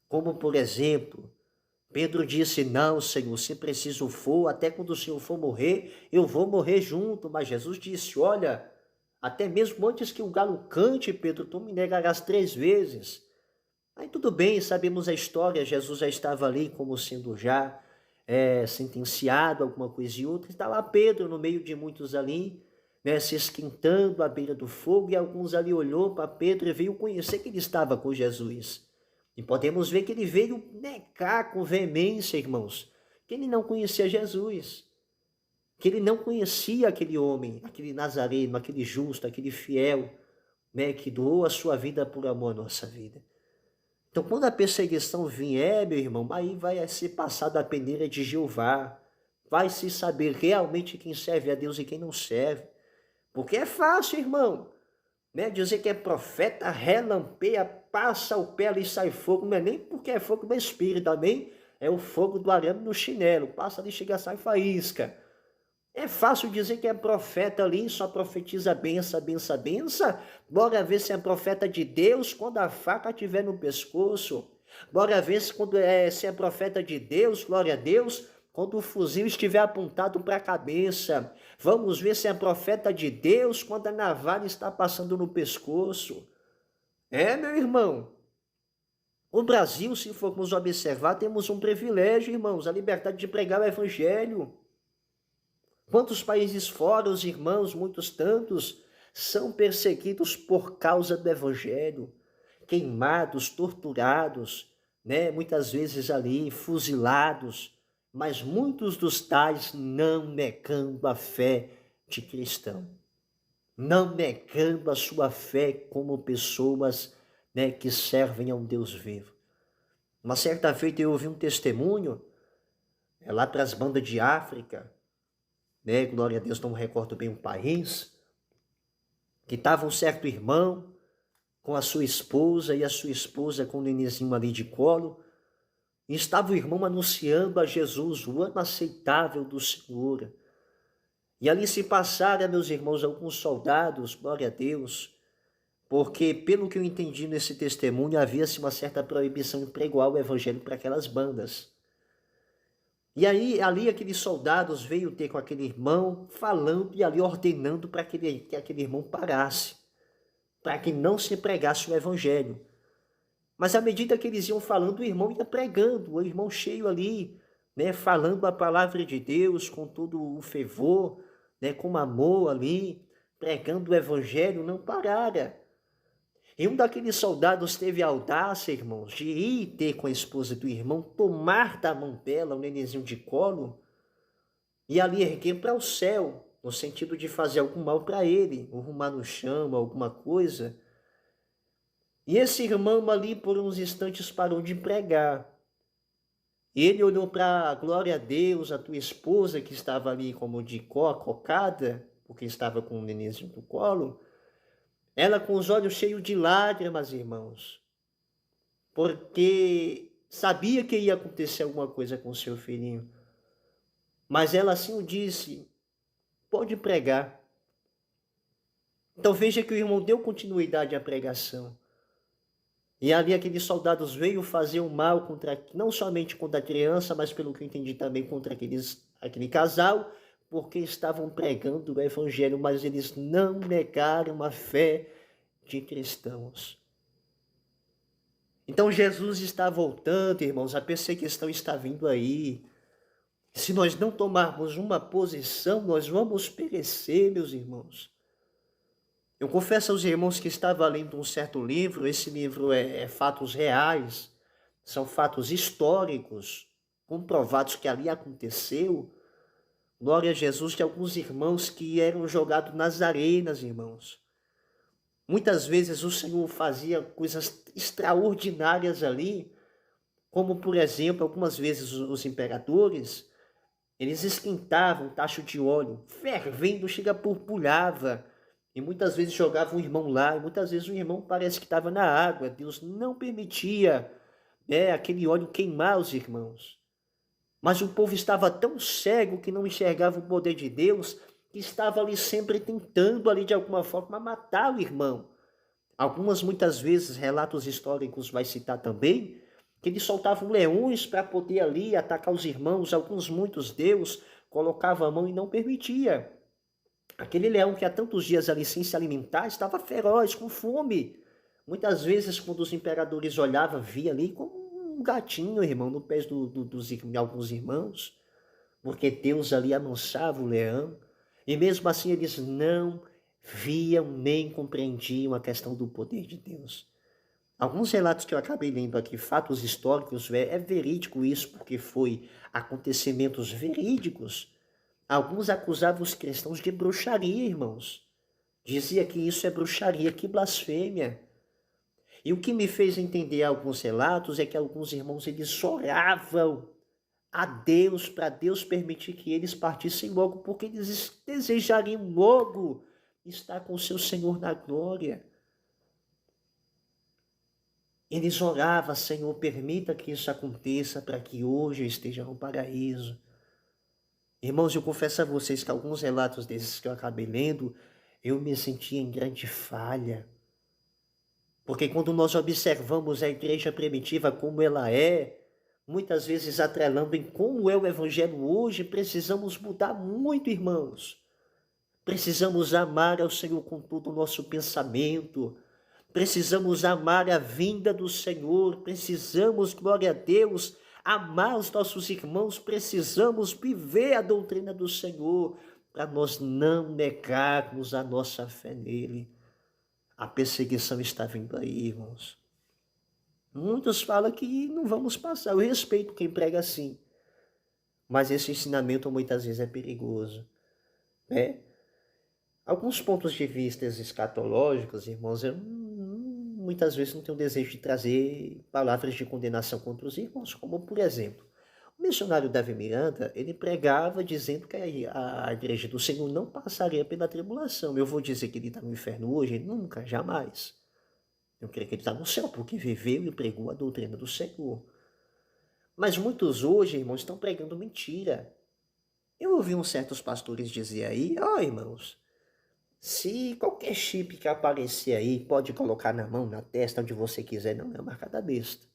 Como, por exemplo, Pedro disse: não, Senhor, se preciso for, até quando o Senhor for morrer, eu vou morrer junto. Mas Jesus disse: olha, até mesmo antes que o galo cante, Pedro, tu me negarás 3 vezes. Aí tudo bem, sabemos a história, Jesus já estava ali como sendo já sentenciado, alguma coisa e outra. Está lá Pedro no meio de muitos ali, né, se esquentando à beira do fogo, e alguns ali olhou para Pedro e veio conhecer que ele estava com Jesus. E podemos ver que ele veio negar com veemência, irmãos, que ele não conhecia Jesus, que ele não conhecia aquele homem, aquele nazareno, aquele justo, aquele fiel, né, que doou a sua vida por amor à nossa vida. Então, quando a perseguição vier, meu irmão, aí vai se passar da peneira de Jeová, vai se saber realmente quem serve a Deus e quem não serve. Porque é fácil, irmão, né? Dizer que é profeta, relampeia, passa o pé ali e sai fogo, não é nem porque é fogo do Espírito, também é o fogo do arame no chinelo, passa ali, chega, sai faísca. É fácil dizer que é profeta ali, só profetiza benção, benção, benção. Bora ver se é profeta de Deus quando a faca estiver no pescoço. Bora ver se é profeta de Deus, glória a Deus, quando o fuzil estiver apontado para a cabeça. Vamos ver se é profeta de Deus quando a navalha está passando no pescoço. É, meu irmão. O Brasil, se formos observar, temos um privilégio, irmãos, a liberdade de pregar o evangelho. Quantos países fora, os irmãos, muitos tantos, são perseguidos por causa do evangelho, queimados, torturados, né? Muitas vezes ali fuzilados, mas muitos dos tais não negando a fé de cristão, não negando a sua fé como pessoas, né, que servem a um Deus vivo. Uma certa feita eu ouvi um testemunho, lá para as bandas de África, né, glória a Deus, não me recordo bem o país, que estava um certo irmão com a sua esposa e a sua esposa com o nenenzinho ali de colo, e estava o irmão anunciando a Jesus o ano aceitável do Senhor. E ali se passaram, meus irmãos, alguns soldados, glória a Deus, porque pelo que eu entendi nesse testemunho, havia-se uma certa proibição de pregoar o evangelho para aquelas bandas. E aí, ali aqueles soldados veio ter com aquele irmão, falando e ali ordenando para que aquele irmão parasse, para que não se pregasse o evangelho. Mas à medida que eles iam falando, o irmão ia pregando, o irmão cheio ali, né, falando a palavra de Deus com todo o fervor, né, com amor ali, pregando o evangelho, não parara. E um daqueles soldados teve a audácia, irmãos, de ir ter com a esposa do irmão, tomar da mão dela o nenenzinho de colo e ali erguer para o céu, no sentido de fazer algum mal para ele, ou arrumar no chão, alguma coisa. E esse irmão ali, por uns instantes, parou de pregar. Ele olhou para a glória a Deus, a tua esposa, que estava ali como de cocada, porque estava com o nenenzinho no colo, ela com os olhos cheios de lágrimas, irmãos, porque sabia que ia acontecer alguma coisa com o seu filhinho. Mas ela assim o disse, pode pregar. Então veja que o irmão deu continuidade à pregação. E ali aqueles soldados veio fazer o mal contra, não somente contra a criança, mas pelo que eu entendi também contra aquele casal, porque estavam pregando o evangelho, mas eles não negaram a fé de cristãos. Então Jesus está voltando, irmãos, a perseguição está vindo aí. Se nós não tomarmos uma posição, nós vamos perecer, meus irmãos. Eu confesso aos irmãos que estava lendo um certo livro, esse livro é fatos reais, são fatos históricos, comprovados que ali aconteceu. Glória a Jesus, de alguns irmãos que eram jogados nas arenas, irmãos. Muitas vezes o Senhor fazia coisas extraordinárias ali, como por exemplo, algumas vezes os imperadores, eles esquentavam um tacho de óleo, fervendo, chega purpurava, e muitas vezes jogavam o irmão lá, e muitas vezes o irmão parece que estava na água. Deus não permitia, né, aquele óleo queimar os irmãos. Mas o povo estava tão cego que não enxergava o poder de Deus, que estava ali sempre tentando ali de alguma forma matar o irmão. Muitas vezes, relatos históricos vai citar também, que eles soltavam leões para poder ali atacar os irmãos, muitos Deus colocava a mão e não permitia. Aquele leão que há tantos dias ali sem se alimentar estava feroz, com fome. Muitas vezes, quando os imperadores olhavam, via ali como um gatinho, irmão, no pé de alguns irmãos, porque Deus ali amansava o leão, e mesmo assim eles não viam nem compreendiam a questão do poder de Deus. Alguns relatos que eu acabei lendo aqui, fatos históricos, é verídico isso, porque foi acontecimentos verídicos. Alguns acusavam os cristãos de bruxaria, irmãos. Dizia que isso é bruxaria, que blasfêmia. E o que me fez entender alguns relatos é que alguns irmãos eles oravam a Deus para Deus permitir que eles partissem logo, porque eles desejariam logo estar com o seu Senhor na glória. Eles oravam, Senhor, permita que isso aconteça para que hoje eu esteja no paraíso. Irmãos, eu confesso a vocês que alguns relatos desses que eu acabei lendo, eu me senti em grande falha. Porque quando nós observamos a igreja primitiva como ela é, muitas vezes atrelando em como é o evangelho hoje, precisamos mudar muito, irmãos. Precisamos amar ao Senhor com todo o nosso pensamento. Precisamos amar a vinda do Senhor. Precisamos, glória a Deus, amar os nossos irmãos. Precisamos viver a doutrina do Senhor para nós não negarmos a nossa fé nele. A perseguição está vindo aí, irmãos. Muitos falam que não vamos passar. Eu respeito quem prega assim. Mas esse ensinamento muitas vezes é perigoso, né? Alguns pontos de vista escatológicos, irmãos, eu muitas vezes não tenho desejo de trazer palavras de condenação contra os irmãos, como por exemplo, o missionário Davi Miranda, ele pregava dizendo que a igreja do Senhor não passaria pela tribulação. Eu vou dizer que ele está no inferno hoje? Nunca, jamais. Eu creio que ele está no céu, porque viveu e pregou a doutrina do Senhor. Mas muitos hoje, irmãos, estão pregando mentira. Eu ouvi uns certos pastores dizer aí, ó irmãos, se qualquer chip que aparecer aí, pode colocar na mão, na testa, onde você quiser, não é marca da besta.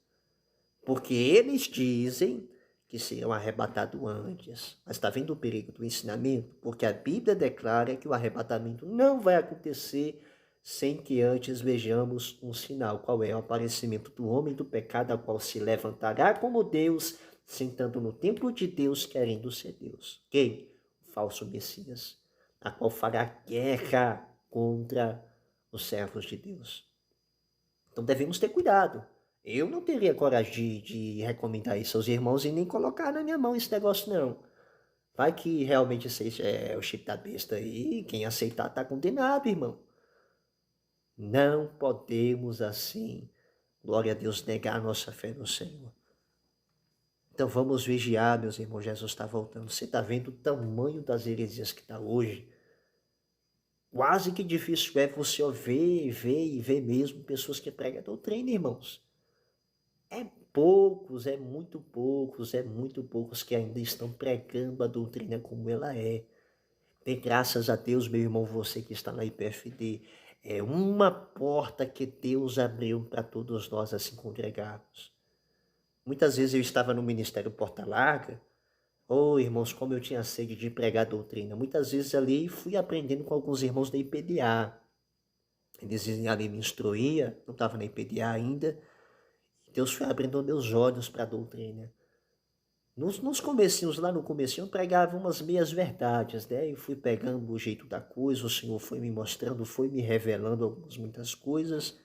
Porque eles dizem que serão arrebatados antes. Mas está vendo o perigo do ensinamento? Porque a Bíblia declara que o arrebatamento não vai acontecer sem que antes vejamos um sinal. Qual é? O aparecimento do homem do pecado, a qual se levantará como Deus, sentando no templo de Deus, querendo ser Deus. Quem? O falso Messias, a qual fará guerra contra os servos de Deus. Então devemos ter cuidado. Eu não teria coragem de recomendar isso aos irmãos e nem colocar na minha mão esse negócio, não. Vai que realmente seja o chip da besta aí, quem aceitar está condenado, irmão. Não podemos assim, glória a Deus, negar a nossa fé no Senhor. Então vamos vigiar, meus irmãos, Jesus está voltando. Você está vendo o tamanho das heresias que está hoje? Quase que difícil é você ver mesmo pessoas que pregam a doutrina, irmãos. É muito poucos que ainda estão pregando a doutrina como ela é. E graças a Deus, meu irmão, você que está na IPFD, é uma porta que Deus abriu para todos nós assim congregarmos. Muitas vezes eu estava no Ministério Porta Larga, irmãos, como eu tinha sede de pregar a doutrina. Muitas vezes ali fui aprendendo com alguns irmãos da IPDA. Eles ali me instruíam, não estava na IPDA ainda. Deus foi abrindo meus olhos para a doutrina. Nos comecinhos, lá no comecinho, eu pregava umas meias verdades, né? Eu fui pegando o jeito da coisa, o Senhor foi me mostrando, foi me revelando muitas coisas.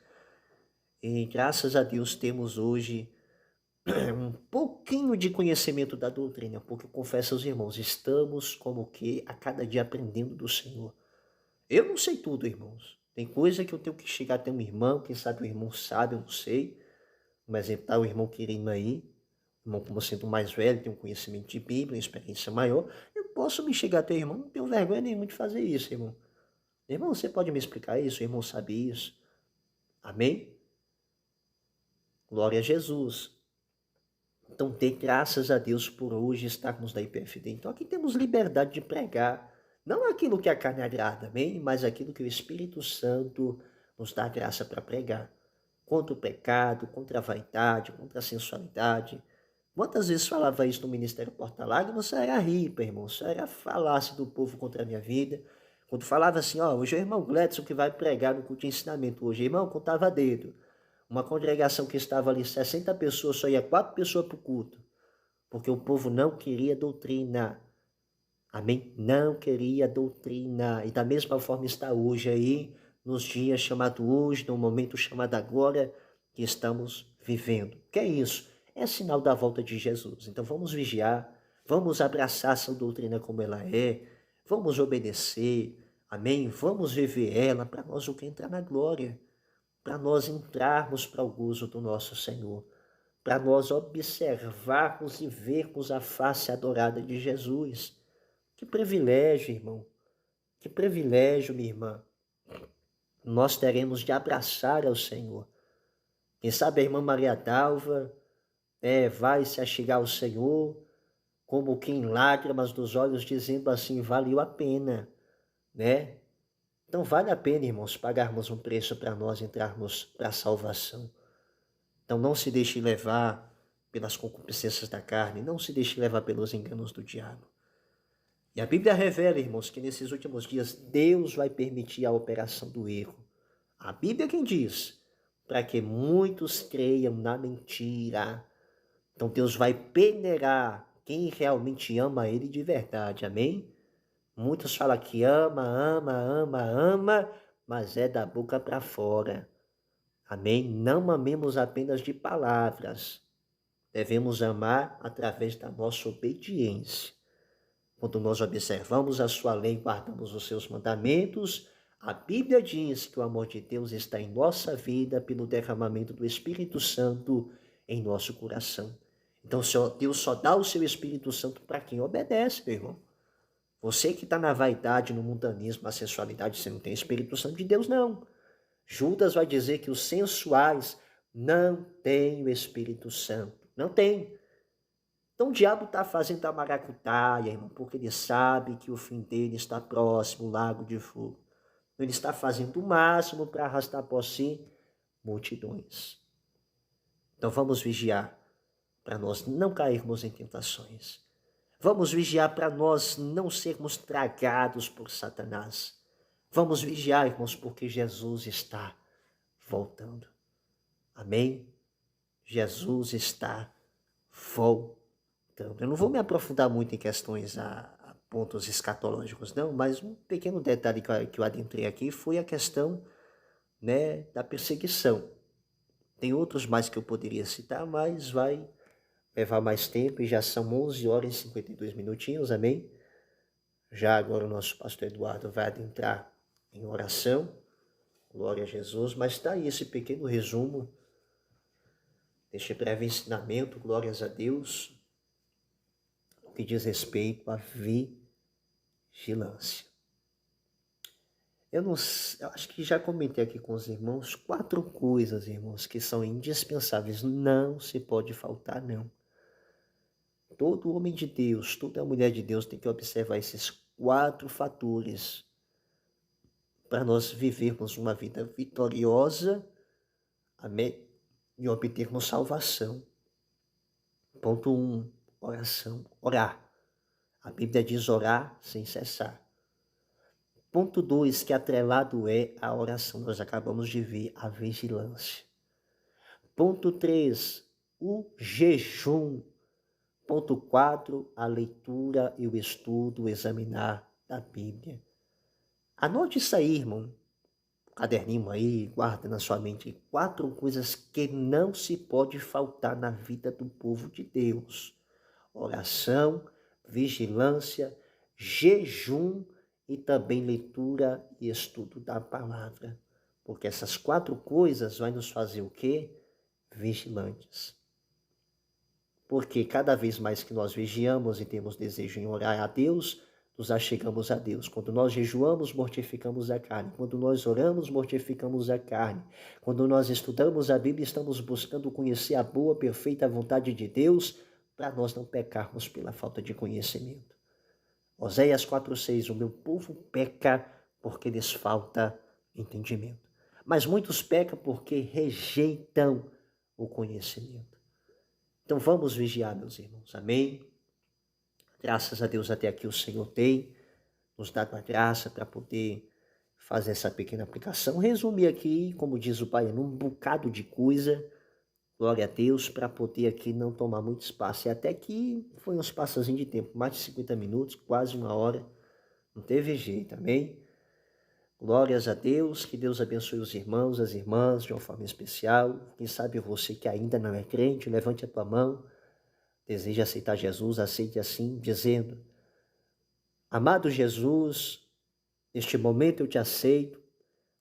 E graças a Deus temos hoje um pouquinho de conhecimento da doutrina, porque eu confesso aos irmãos, estamos como que a cada dia aprendendo do Senhor. Eu não sei tudo, irmãos. Tem coisa que eu tenho que chegar até um irmão, quem sabe o irmão sabe, eu não sei. Um exemplo, tá o irmão Quirino aí, irmão como sendo mais velho, tem um conhecimento de Bíblia, uma experiência maior, eu posso me chegar até o irmão, não tenho vergonha nenhuma de fazer isso, irmão. Irmão, você pode me explicar isso? O irmão sabe isso? Amém? Glória a Jesus. Então, dê graças a Deus por hoje estarmos na IPFD. Então, aqui temos liberdade de pregar, não aquilo que a carne agrada, amém? Mas aquilo que o Espírito Santo nos dá graça para pregar. Contra o pecado, contra a vaidade, contra a sensualidade. Quantas vezes falava isso no Ministério Porta Larga? Você era ripa, irmão. Você era falácia do povo contra a minha vida. Quando falava assim, hoje é o irmão Gledson que vai pregar no culto de ensinamento. Hoje, irmão, contava dedo. Uma congregação que estava ali 60 pessoas, só ia 4 pessoas para o culto. Porque o povo não queria doutrina. Amém? Não queria doutrina. E da mesma forma está hoje aí, nos dias chamados hoje, no momento chamado agora, que estamos vivendo. Que é isso? É sinal da volta de Jesus. Então vamos vigiar, vamos abraçar essa doutrina como ela é, vamos obedecer, amém? Vamos viver ela para nós o que entrar na glória, para nós entrarmos para o gozo do nosso Senhor, para nós observarmos e vermos a face adorada de Jesus. Que privilégio, irmão, que privilégio, minha irmã, nós teremos de abraçar ao Senhor. Quem sabe a irmã Maria Dalva vai se achegar ao Senhor, como que em lágrimas dos olhos, dizendo assim, valeu a pena, né? Então vale a pena, irmãos, pagarmos um preço para nós entrarmos para a salvação. Então não se deixe levar pelas concupiscências da carne, não se deixe levar pelos enganos do diabo. E a Bíblia revela, irmãos, que nesses últimos dias Deus vai permitir a operação do erro. A Bíblia é quem diz, para que muitos creiam na mentira. Então Deus vai peneirar quem realmente ama Ele de verdade, amém? Muitos falam que ama, mas é da boca para fora, amém? Não amemos apenas de palavras, devemos amar através da nossa obediência. Quando nós observamos a sua lei e guardamos os seus mandamentos, a Bíblia diz que o amor de Deus está em nossa vida pelo derramamento do Espírito Santo em nosso coração. Então Deus só dá o seu Espírito Santo para quem obedece, meu irmão. Você que está na vaidade, no mundanismo, na sensualidade, você não tem Espírito Santo de Deus, não. Judas vai dizer que os sensuais não têm o Espírito Santo. Não tem. Então o diabo está fazendo a maracutaia, irmão, porque ele sabe que o fim dele está próximo, o lago de fogo. Ele está fazendo o máximo para arrastar por si multidões. Então vamos vigiar para nós não cairmos em tentações. Vamos vigiar para nós não sermos tragados por Satanás. Vamos vigiar, irmãos, porque Jesus está voltando. Amém? Jesus está voltando. Eu não vou me aprofundar muito em questões a pontos escatológicos, não, mas um pequeno detalhe que eu adentrei aqui foi a questão, né, da perseguição. Tem outros mais que eu poderia citar, mas vai levar mais tempo e já são 11 horas e 52 minutinhos, amém? Já agora o nosso pastor Eduardo vai adentrar em oração, glória a Jesus, mas está aí esse pequeno resumo deste breve ensinamento, glórias a Deus, que diz respeito à vigilância. Eu acho que já comentei aqui com os irmãos 4 coisas, irmãos, que são indispensáveis, não se pode faltar, não. Todo homem de Deus, toda mulher de Deus tem que observar esses 4 fatores para nós vivermos uma vida vitoriosa, amém? E obtermos salvação. Ponto 1, oração, orar. A Bíblia diz orar sem cessar. Ponto 2, que atrelado é a oração. Nós acabamos de ver a vigilância. Ponto 3, o jejum. Ponto 4, a leitura e o estudo, o examinar da Bíblia. Anote isso aí, irmão. Caderninho aí, guarda na sua mente 4 coisas que não se pode faltar na vida do povo de Deus. Oração, vigilância, jejum e também leitura e estudo da palavra. Porque essas 4 coisas vão nos fazer o quê? Vigilantes. Porque cada vez mais que nós vigiamos e temos desejo em orar a Deus, nos achegamos a Deus. Quando nós jejuamos, mortificamos a carne. Quando nós oramos, mortificamos a carne. Quando nós estudamos a Bíblia, estamos buscando conhecer a boa, perfeita vontade de Deus, para nós não pecarmos pela falta de conhecimento. Oséias 4,6, o meu povo peca porque lhes falta entendimento. Mas muitos pecam porque rejeitam o conhecimento. Então vamos vigiar, meus irmãos, amém? Graças a Deus até aqui o Senhor tem nos dado a graça para poder fazer essa pequena aplicação. Resumir aqui, como diz o Pai, num bocado de coisa, glória a Deus, para poder aqui não tomar muito espaço. E até que foi um espaçozinho de tempo, mais de 50 minutos, quase 1 hora, não teve jeito, amém? Glórias a Deus, que Deus abençoe os irmãos, as irmãs de uma forma especial. Quem sabe você que ainda não é crente, levante a tua mão, deseja aceitar Jesus, aceite assim, dizendo: Amado Jesus, neste momento eu te aceito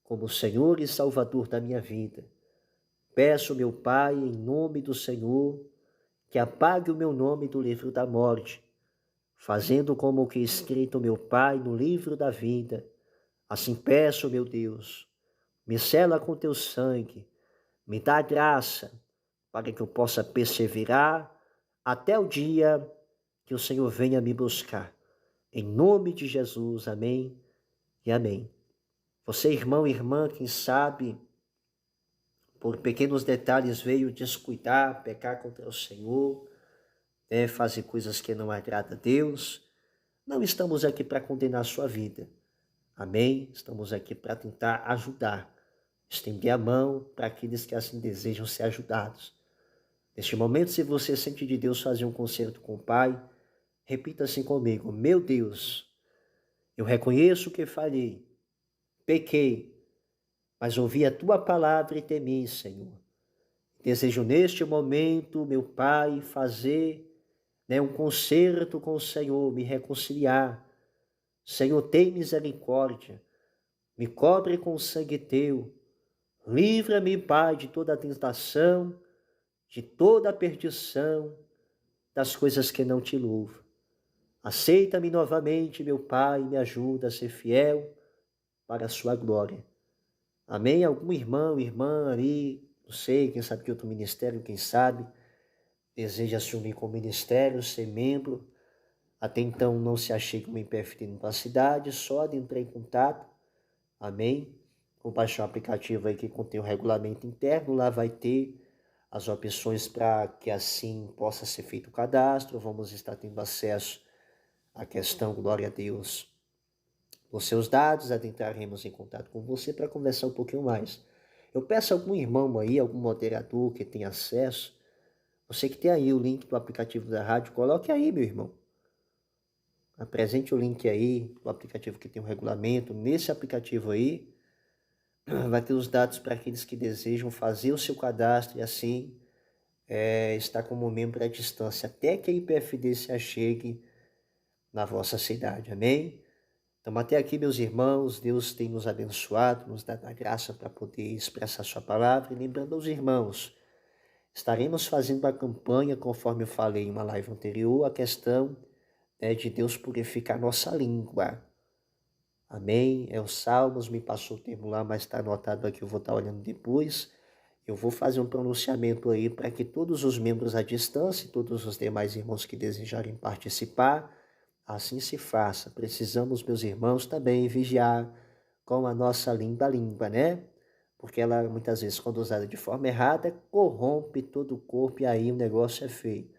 como Senhor e Salvador da minha vida. Peço, meu Pai, em nome do Senhor, que apague o meu nome do livro da morte, fazendo como o que é escrito, meu Pai, no livro da vida. Assim peço, meu Deus, me sela com teu sangue, me dá graça para que eu possa perseverar até o dia que o Senhor venha me buscar. Em nome de Jesus, amém e amém. Você, irmão e irmã, quem sabe, por pequenos detalhes veio descuidar, pecar contra o Senhor, fazer coisas que não agradam a Deus. Não estamos aqui para condenar a sua vida. Amém? Estamos aqui para tentar ajudar, estender a mão para aqueles que assim desejam ser ajudados. Neste momento, se você sente de Deus fazer um concerto com o Pai, repita assim comigo: meu Deus, eu reconheço que falhei, pequei, mas ouvi a tua palavra e temi, Senhor. Desejo neste momento, meu Pai, fazer um concerto com o Senhor, me reconciliar. Senhor, tem misericórdia, me cobre com o sangue teu. Livra-me, Pai, de toda a tentação, de toda a perdição, das coisas que não te louvam. Aceita-me novamente, meu Pai, e me ajuda a ser fiel para a sua glória. Amém? Algum irmão, irmã ali, não sei, quem sabe que outro ministério, quem sabe, deseja assumir com o ministério, ser membro. Até então não se achegue uma IPFT na cidade, só de entrar em contato. Amém? Vou baixar um aplicativo aí que contém o regulamento interno, lá vai ter as opções para que assim possa ser feito o cadastro. Vamos estar tendo acesso à questão, glória a Deus, os seus dados, adentraremos em contato com você para conversar um pouquinho mais. Eu peço a algum irmão aí, algum moderador que tenha acesso, você que tem aí o link do aplicativo da rádio, coloque aí, meu irmão. Apresente o link aí do aplicativo que tem o regulamento. Nesse aplicativo aí, vai ter os dados para aqueles que desejam fazer o seu cadastro e assim estar como membro à distância, até que a IPFD se achegue na vossa cidade. Amém? Então, até aqui, meus irmãos, Deus tem nos abençoado, nos dado a graça para poder expressar sua palavra. E lembrando aos irmãos, estaremos fazendo a campanha, conforme eu falei em uma live anterior, a questão de Deus purificar nossa língua. Amém? É os Salmos, me passou o termo lá, mas está anotado aqui, eu vou estar olhando depois. Eu vou fazer um pronunciamento aí para que todos os membros à distância e todos os demais irmãos que desejarem participar, assim se faça. Precisamos, meus irmãos, também vigiar com a nossa língua, né? Porque ela, muitas vezes, quando usada de forma errada, corrompe todo o corpo e aí o negócio é feio.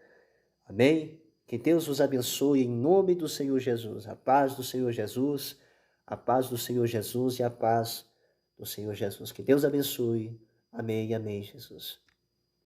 Amém? Que Deus vos abençoe em nome do Senhor Jesus. A paz do Senhor Jesus, a paz do Senhor Jesus e a paz do Senhor Jesus. Que Deus abençoe. Amém e amém, Jesus.